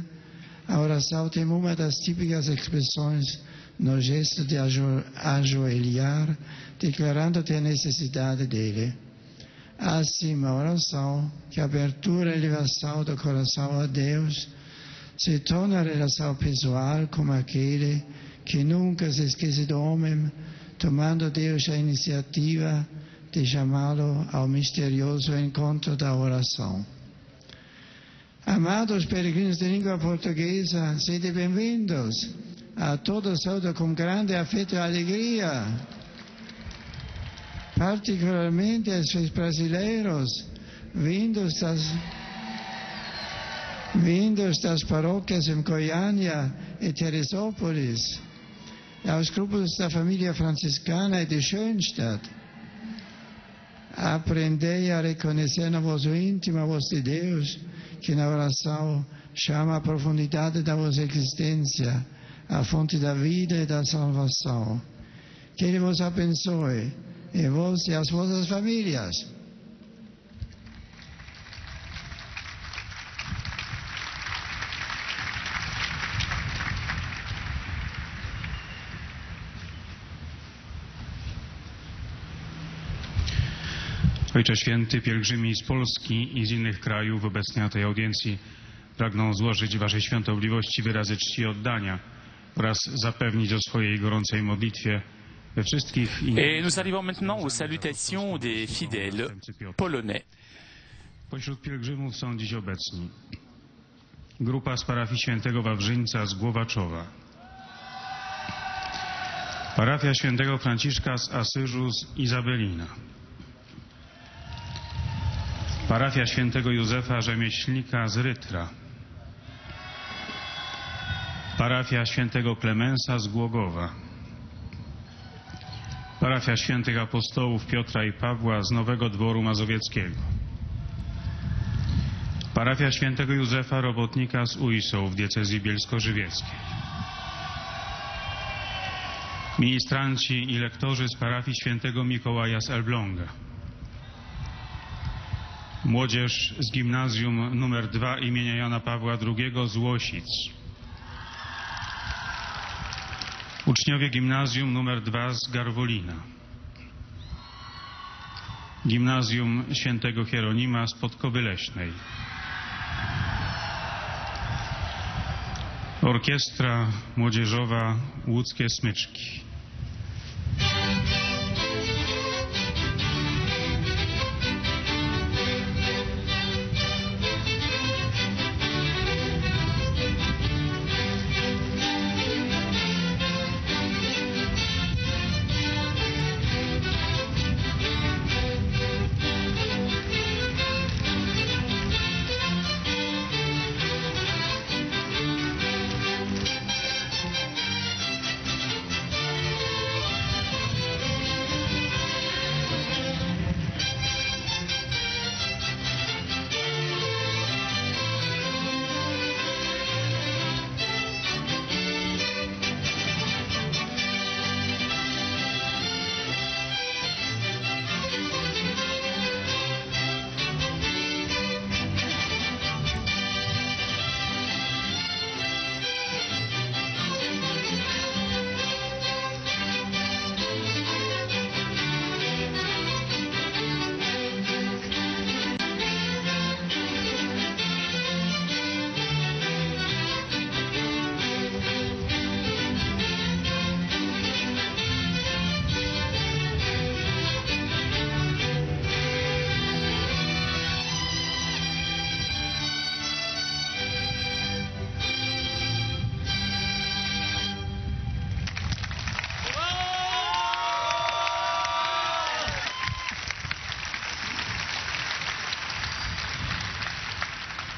a oração tem uma das típicas expressões no gesto de ajoelhar, declarando-te a necessidade dele. Assim, a oração, que é a abertura e elevação do coração a Deus, se torna a relação pessoal como aquele que nunca se esquece do homem, tomando Deus a iniciativa de chamá-lo ao misterioso encontro da oração. Amados peregrinos de língua portuguesa, sede bem-vindos. A todos saúdo com grande afeto e alegria. Particularmente aos brasileiros, vindos das paróquias em Goiânia e Teresópolis, e aos grupos da família franciscana e de Schönstatt. Aprendei a reconhecer no vosso íntimo a voz de Deus, que na oração chama a profundidade da vossa existência, a fonte da vida e da salvação. Que Ele vos abençoe, e vós e as vossas famílias. Ojcze Święty, pielgrzymi z Polski i z innych krajów obecni na tej audiencji pragną złożyć Waszej Świątobliwości wyrazy czci i oddania oraz zapewnić o swojej gorącej modlitwie we wszystkich Et nous arrivons maintenant aux salutations des fidèles polonais. Pośród pielgrzymów są dziś obecni grupa z parafii Świętego Wawrzyńca z Głowaczowa, parafia Świętego Franciszka z Asyżu z Izabelina, parafia Świętego Józefa Rzemieślnika z Rytra, parafia Świętego Klemensa z Głogowa, parafia Świętych Apostołów Piotra i Pawła z Nowego Dworu Mazowieckiego, parafia Świętego Józefa Robotnika z Ujsoł w diecezji bielsko-żywieckiej, ministranci i lektorzy z parafii Świętego Mikołaja z Elbląga, młodzież z gimnazjum nr 2 imienia Jana Pawła II z Łosic, uczniowie gimnazjum nr 2 z Garwolina, gimnazjum Świętego Hieronima z Podkowy Leśnej, orkiestra młodzieżowa Łódzkie Smyczki.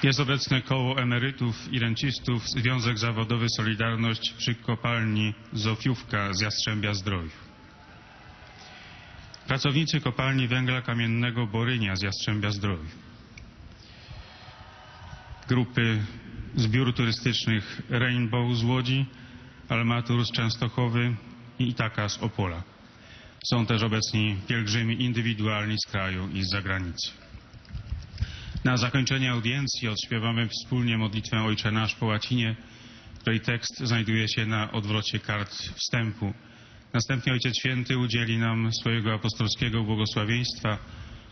Jest obecne koło emerytów i rencistów, Związek Zawodowy Solidarność przy kopalni Zofiówka z Jastrzębia-Zdroju. Pracownicy kopalni węgla kamiennego Borynia z Jastrzębia-Zdroju. Grupy zbiór turystycznych Rainbow z Łodzi, Almatur z Częstochowy i Itaka z Opola. Są też obecni pielgrzymi indywidualni z kraju i z zagranicy. Na zakończenie audiencji odśpiewamy wspólnie modlitwę Ojcze Nasz po łacinie, której tekst znajduje się na odwrocie kart wstępu. Następnie Ojciec Święty udzieli nam swojego apostolskiego błogosławieństwa,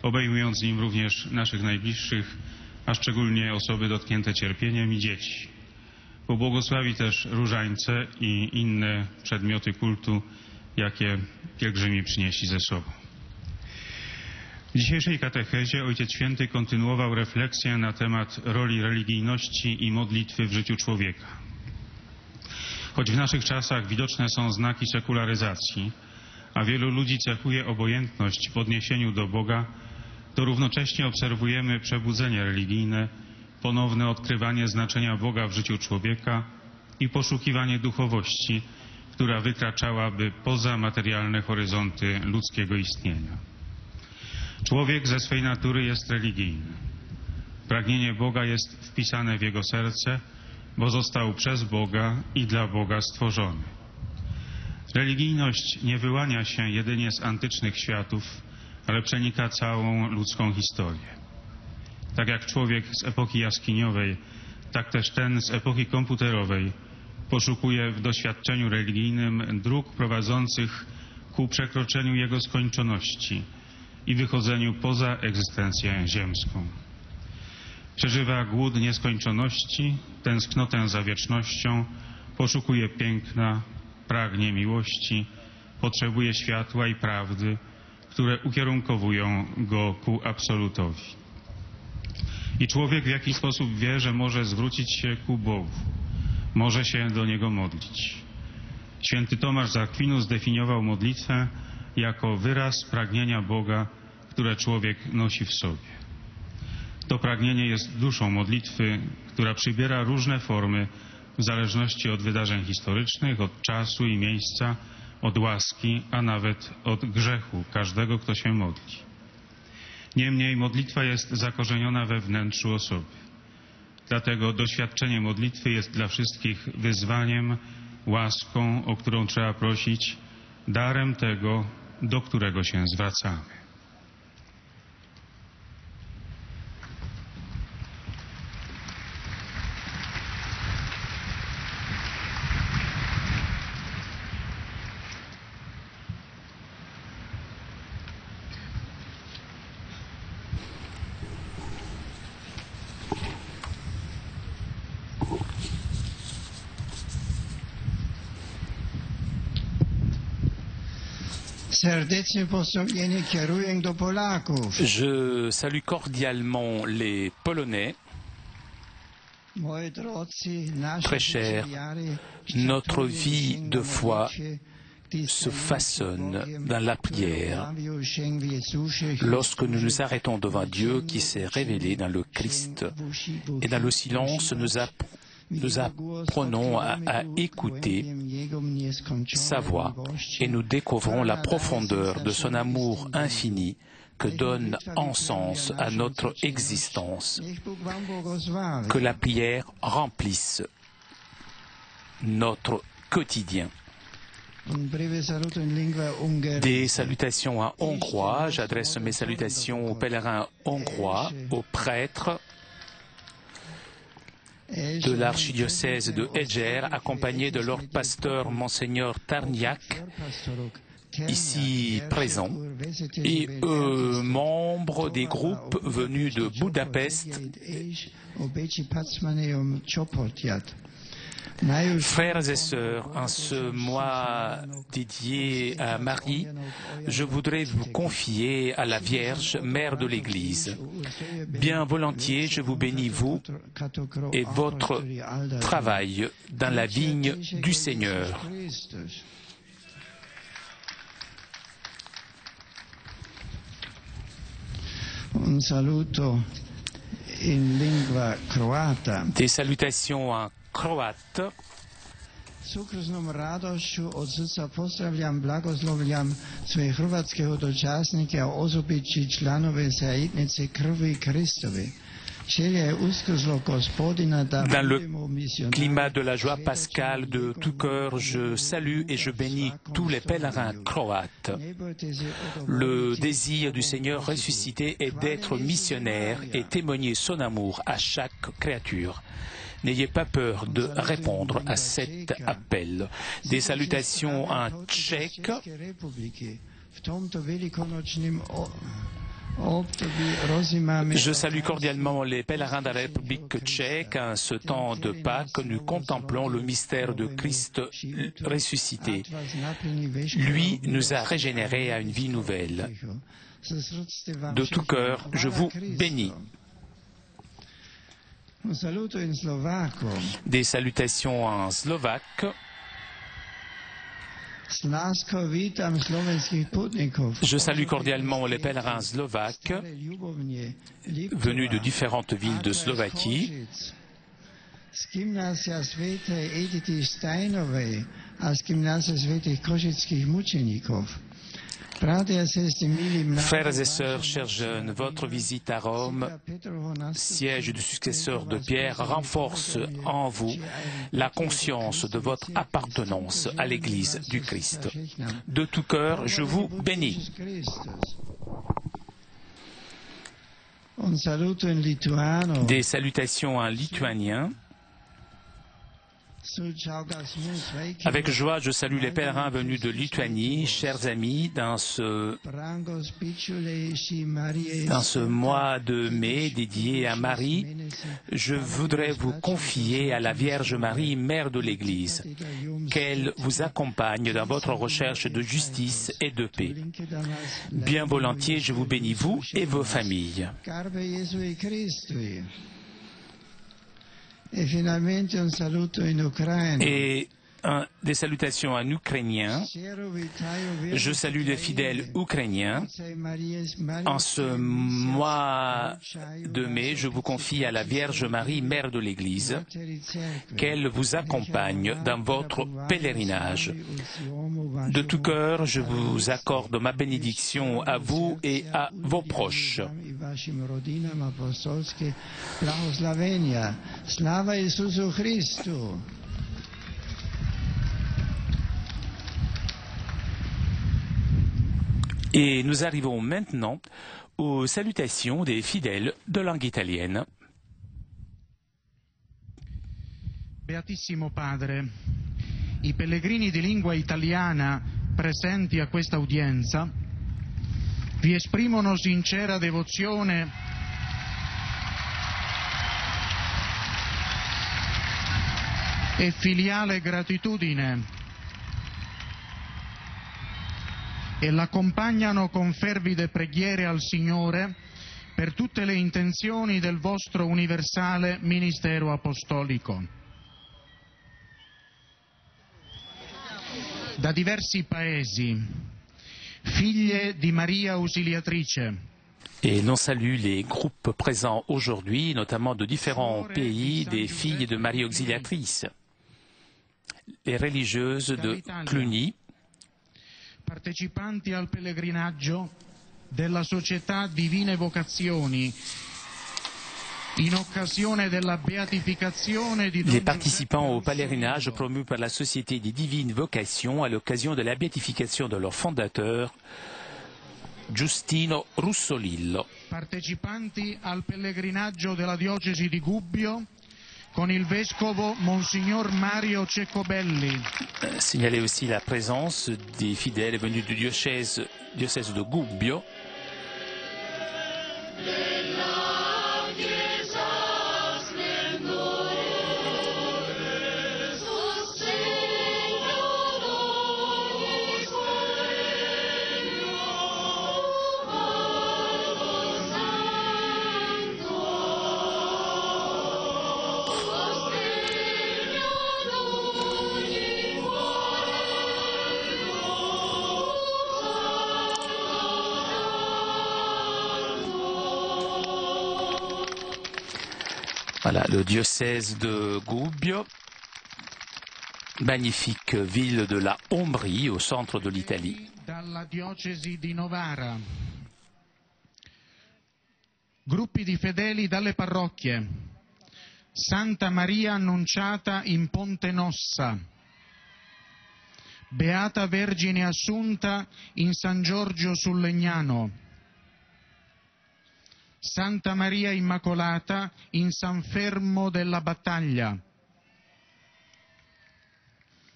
obejmując nim również naszych najbliższych, a szczególnie osoby dotknięte cierpieniem i dzieci. Pobłogosławi też różańce i inne przedmioty kultu, jakie pielgrzymi przynieśli ze sobą. W dzisiejszej katechezie Ojciec Święty kontynuował refleksję na temat roli religijności i modlitwy w życiu człowieka. Choć w naszych czasach widoczne są znaki sekularyzacji, a wielu ludzi cechuje obojętność w odniesieniu do Boga, to równocześnie obserwujemy przebudzenie religijne, ponowne odkrywanie znaczenia Boga w życiu człowieka i poszukiwanie duchowości, która wykraczałaby poza materialne horyzonty ludzkiego istnienia. Człowiek ze swej natury jest religijny. Pragnienie Boga jest wpisane w jego serce, bo został przez Boga i dla Boga stworzony. Religijność nie wyłania się jedynie z antycznych światów, ale przenika całą ludzką historię. Tak jak człowiek z epoki jaskiniowej, tak też ten z epoki komputerowej poszukuje w doświadczeniu religijnym dróg prowadzących ku przekroczeniu jego skończoności i wychodzeniu poza egzystencję ziemską. Przeżywa głód nieskończoności, tęsknotę za wiecznością, poszukuje piękna, pragnie miłości, potrzebuje światła i prawdy, które ukierunkowują go ku absolutowi. I człowiek w jakiś sposób wie, że może zwrócić się ku Bogu, może się do Niego modlić. Święty Tomasz z Akwinu zdefiniował modlitwę jako wyraz pragnienia Boga, które człowiek nosi w sobie. To pragnienie jest duszą modlitwy, która przybiera różne formy w zależności od wydarzeń historycznych, od czasu i miejsca, od łaski, a nawet od grzechu każdego, kto się modli. Niemniej modlitwa jest zakorzeniona we wnętrzu osoby. Dlatego doświadczenie modlitwy jest dla wszystkich wyzwaniem, łaską, o którą trzeba prosić, darem tego, do którego się zwracamy. Je salue cordialement les Polonais. Très chers, notre vie de foi se façonne dans la prière lorsque nous nous arrêtons devant Dieu qui s'est révélé dans le Christ, et dans le silence nous apprenons à écouter sa voix et nous découvrons la profondeur de son amour infini que donne en sens à notre existence. Que la prière remplisse notre quotidien. Des salutations en hongrois. J'adresse mes salutations aux pèlerins hongrois, aux prêtres de l'archidiocèse de Eger, accompagnés de leur pasteur Monseigneur Tarniak, ici présent, et membres des groupes venus de Budapest. Frères et sœurs, en ce mois dédié à Marie, je voudrais vous confier à la Vierge, Mère de l'Église. Bien volontiers, je vous bénis, vous et votre travail dans la vigne du Seigneur. Un saluto in lingua croata. Des salutations en croate. Sukrusnom radošću od srca pozdravljam, blagoslovljam sve hrvatske hodočasnike, a osobići članove zajednice krvi Kristove. Dans le climat de la joie pascale de tout cœur, je salue et je bénis tous les pèlerins croates. Le désir du Seigneur ressuscité est d'être missionnaire et témoigner son amour à chaque créature. N'ayez pas peur de répondre à cet appel. Des salutations en tchèque. Je salue cordialement les pèlerins de la République tchèque. En ce temps de Pâques, nous contemplons le mystère de Christ ressuscité. Lui nous a régénérés à une vie nouvelle. De tout cœur, je vous bénis. Des salutations en slovaque. Je salue cordialement les pèlerins slovaques venus de différentes villes de Slovaquie. Frères et sœurs, chers jeunes, votre visite à Rome, siège du successeur de Pierre, renforce en vous la conscience de votre appartenance à l'Église du Christ. De tout cœur, je vous bénis. Des salutations en lituanien. Avec joie, je salue les pèlerins venus de Lituanie. Chers amis, dans ce mois de mai dédié à Marie, je voudrais vous confier à la Vierge Marie, Mère de l'Église, qu'elle vous accompagne dans votre recherche de justice et de paix. Bien volontiers, je vous bénis, vous et vos familles. Et finalement, un saluto in Ukraine. Et des salutations en ukrainien. Je salue les fidèles ukrainiens. En ce mois de mai, je vous confie à la Vierge Marie, Mère de l'Église, qu'elle vous accompagne dans votre pèlerinage. De tout cœur, je vous accorde ma bénédiction à vous et à vos proches. Slava Isusu Christu. Et nous arrivons maintenant aux salutations des fidèles de langue italienne. Beatissimo Padre, i pellegrini di lingua italiana presenti a questa udienza vi esprimono sincera devozione e filiale gratitudine e l'accompagnano con fervide preghiere al Signore per tutte le intenzioni del vostro universale ministero apostolico. Da diversi paesi, figlie di Maria Ausiliatrice. Et l'on salue les groupes présents aujourd'hui, notamment de différents pays, des filles de Marie Auxiliatrice, les religieuses de Cluny, partecipanti al pellegrinaggio della Società Divine Vocazioni in occasione della beatificazione di les participants au pèlerinage promu par la Société des Divines Vocations à l'occasion de la béatification de leur fondateur, Giustino Russolillo. Partecipanti al pellegrinaggio della diocesi di Gubbio con il vescovo Monsignor Mario Ceccobelli. Signaler aussi la présence des fidèles venus du diocèse de Gubbio. Voilà, le diocèse de Gubbio, magnifique ville de la Ombrie au centre de l'Italie. Dalla diocesi di Novara. Gruppi di fedeli dalle parrocchie Santa Maria Annunciata in Ponte Nossa, Beata Vergine Assunta in San Giorgio sul Legnano, Santa Maria Immacolata in San Fermo della Battaglia,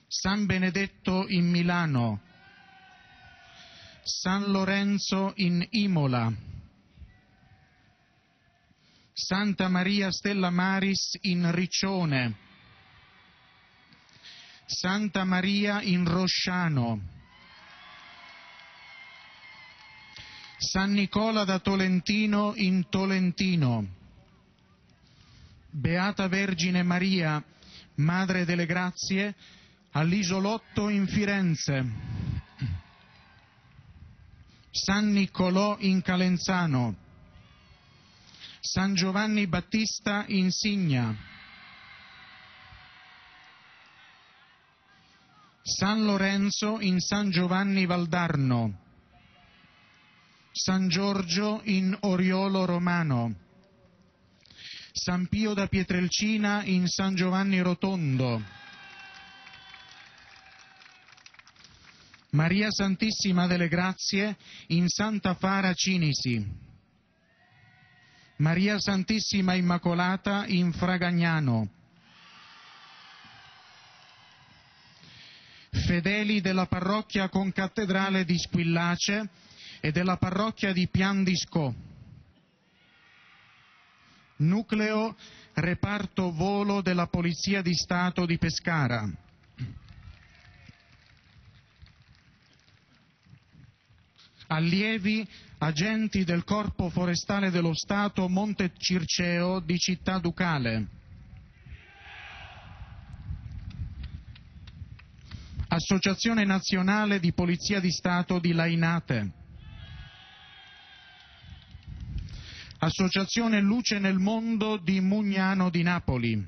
San Benedetto in Milano, San Lorenzo in Imola, Santa Maria Stella Maris in Riccione, Santa Maria in Rosciano, San Nicola da Tolentino in Tolentino, Beata Vergine Maria, Madre delle Grazie, all'Isolotto in Firenze, San Niccolò in Calenzano, San Giovanni Battista in Signa, San Lorenzo in San Giovanni Valdarno, San Giorgio in Oriolo Romano, San Pio da Pietrelcina in San Giovanni Rotondo, Maria Santissima delle Grazie in Santa Fara Cinisi, Maria Santissima Immacolata in Fragagnano, fedeli della parrocchia concattedrale di Squillace e della parrocchia di Pian di Scò, nucleo reparto volo della Polizia di Stato di Pescara, allievi agenti del Corpo Forestale dello Stato Monte Circeo di Città Ducale, Associazione Nazionale di Polizia di Stato di Lainate, Associazione Luce nel Mondo di Mugnano di Napoli,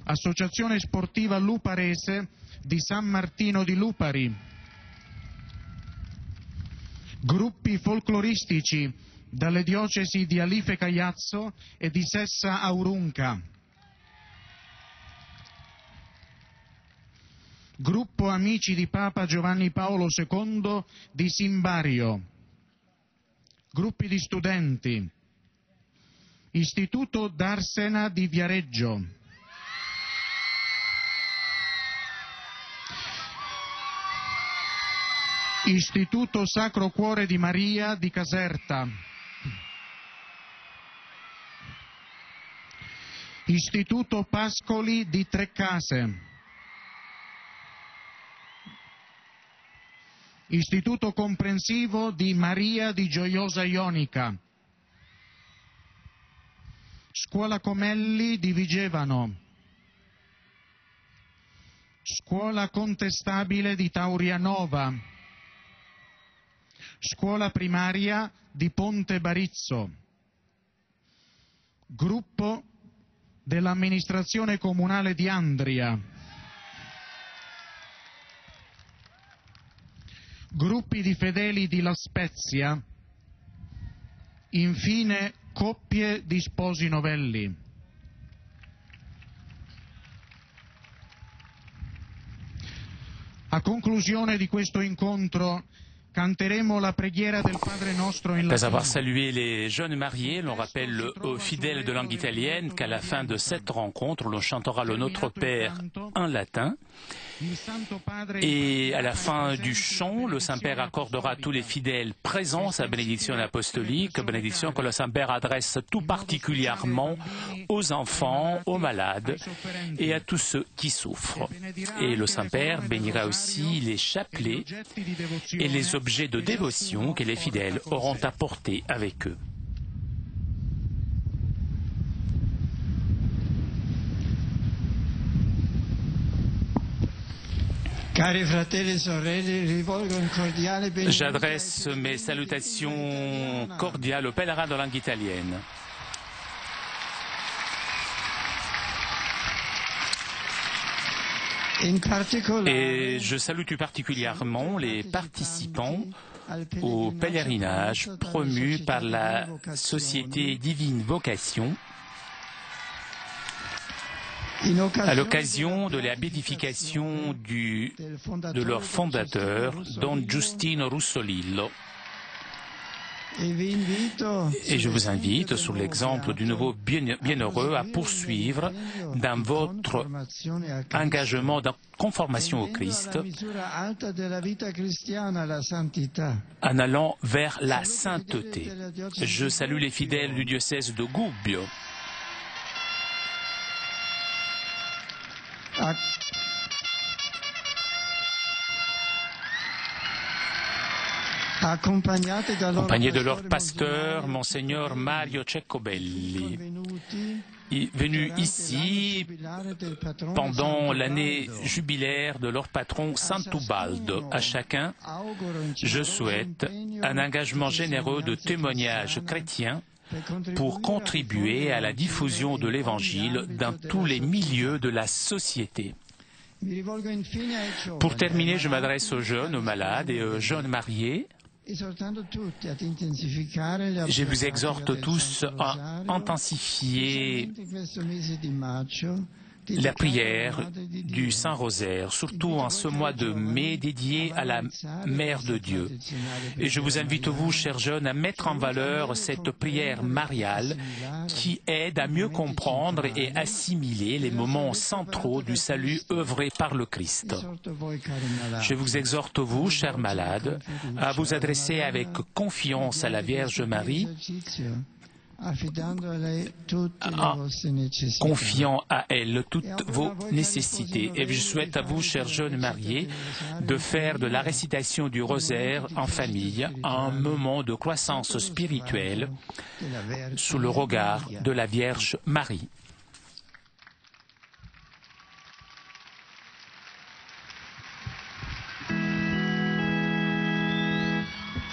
Associazione Sportiva Luparese di San Martino di Lupari, gruppi folcloristici dalle diocesi di Alife Caiazzo e di Sessa Aurunca, gruppo Amici di Papa Giovanni Paolo II di Simbario, gruppi di studenti, Istituto Darsena di Viareggio, Istituto Sacro Cuore di Maria di Caserta, Istituto Pascoli di Treccase, Istituto Comprensivo di Maria di Gioiosa Ionica, Scuola Comelli di Vigevano, Scuola Contestabile di Taurianova, Scuola Primaria di Ponte Barizzo, Gruppo dell'Amministrazione Comunale di Andria, gruppi di fedeli di La Spezia, infine coppie di sposi novelli. A conclusione di questo incontro canteremo la preghiera del Padre Nostro in Après avoir latino. salué les jeunes mariés, l'on rappelle aux fidèles de langue italienne qu'à la fin de cette rencontre, l'on chantera le Notre Père en latin. Et à la fin du chant, le Saint-Père accordera à tous les fidèles présents sa bénédiction apostolique, bénédiction que le Saint-Père adresse tout particulièrement aux enfants, aux malades et à tous ceux qui souffrent. Et le Saint-Père bénira aussi les chapelets et les objets de dévotion que les fidèles auront apportés avec eux. J'adresse mes salutations cordiales aux pèlerins de langue italienne. Et je salue tout particulièrement les participants au pèlerinage promu par la Société Divine Vocation à l'occasion de la béatification de leur fondateur, Don Giustino Russolillo. Et je vous invite, sous l'exemple du nouveau bienheureux, à poursuivre dans votre engagement de conformation au Christ en allant vers la sainteté. Je salue les fidèles du diocèse de Gubbio. Accompagnés de leur pasteur, Monseigneur Mario Ceccobelli, venu ici pendant l'année jubilaire de leur patron Sant'Ubaldo. À chacun, je souhaite un engagement généreux de témoignage chrétien pour contribuer à la diffusion de l'Évangile dans tous les milieux de la société. Pour terminer, je m'adresse aux jeunes, aux malades et aux jeunes mariés. Je vous exhorte tous à intensifier la prière du Saint-Rosaire, surtout en ce mois de mai dédié à la Mère de Dieu. Et je vous invite, vous, chers jeunes, à mettre en valeur cette prière mariale qui aide à mieux comprendre et assimiler les moments centraux du salut œuvré par le Christ. Je vous exhorte, vous, chers malades, à vous adresser avec confiance à la Vierge Marie, confiant à elle toutes vos nécessités. Et je souhaite à vous, chers jeunes mariés, de faire de la récitation du rosaire en famille un moment de croissance spirituelle sous le regard de la Vierge Marie.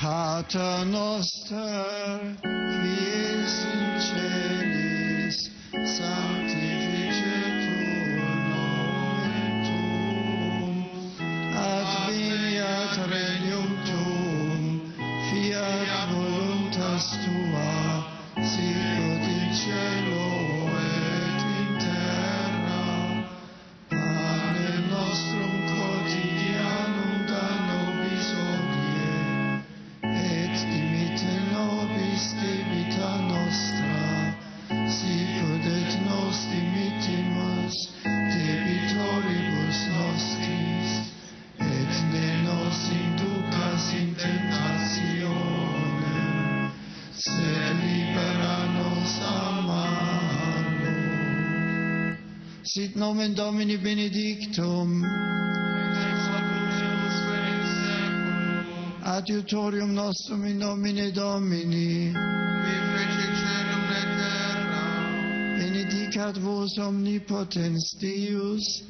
Pater noster, qui es in celis, sanctificetur nomen tuum, adveniat regnum tuum, fiat voluntas tua, sicut in cielo et in terra. Panem nostrum quotidianum da nobis hodie, et dimitte nobis debita nostra, sicut et nos dimittimus debitoribus nostris, et ne nos inducas in tentationem, sed libera nos a malo. Sit nomen Domini benedictum, adiutorium nostrum in nomine Domini, benedicat vos omnipotens Deus,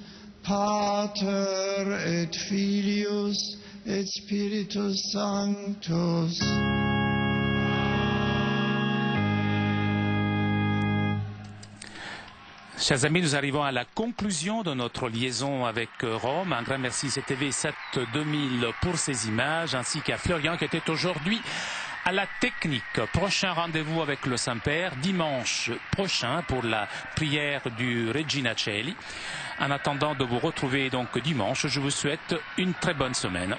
Pater et Filius et Spiritus Sanctus. Chers amis, nous arrivons à la conclusion de notre liaison avec Rome. Un grand merci CTV 7 2000 pour ces images, ainsi qu'à Florian qui était aujourd'hui à la technique. Prochain rendez-vous avec le Saint-Père, dimanche prochain pour la prière du Regina Coeli. En attendant de vous retrouver donc dimanche, je vous souhaite une très bonne semaine.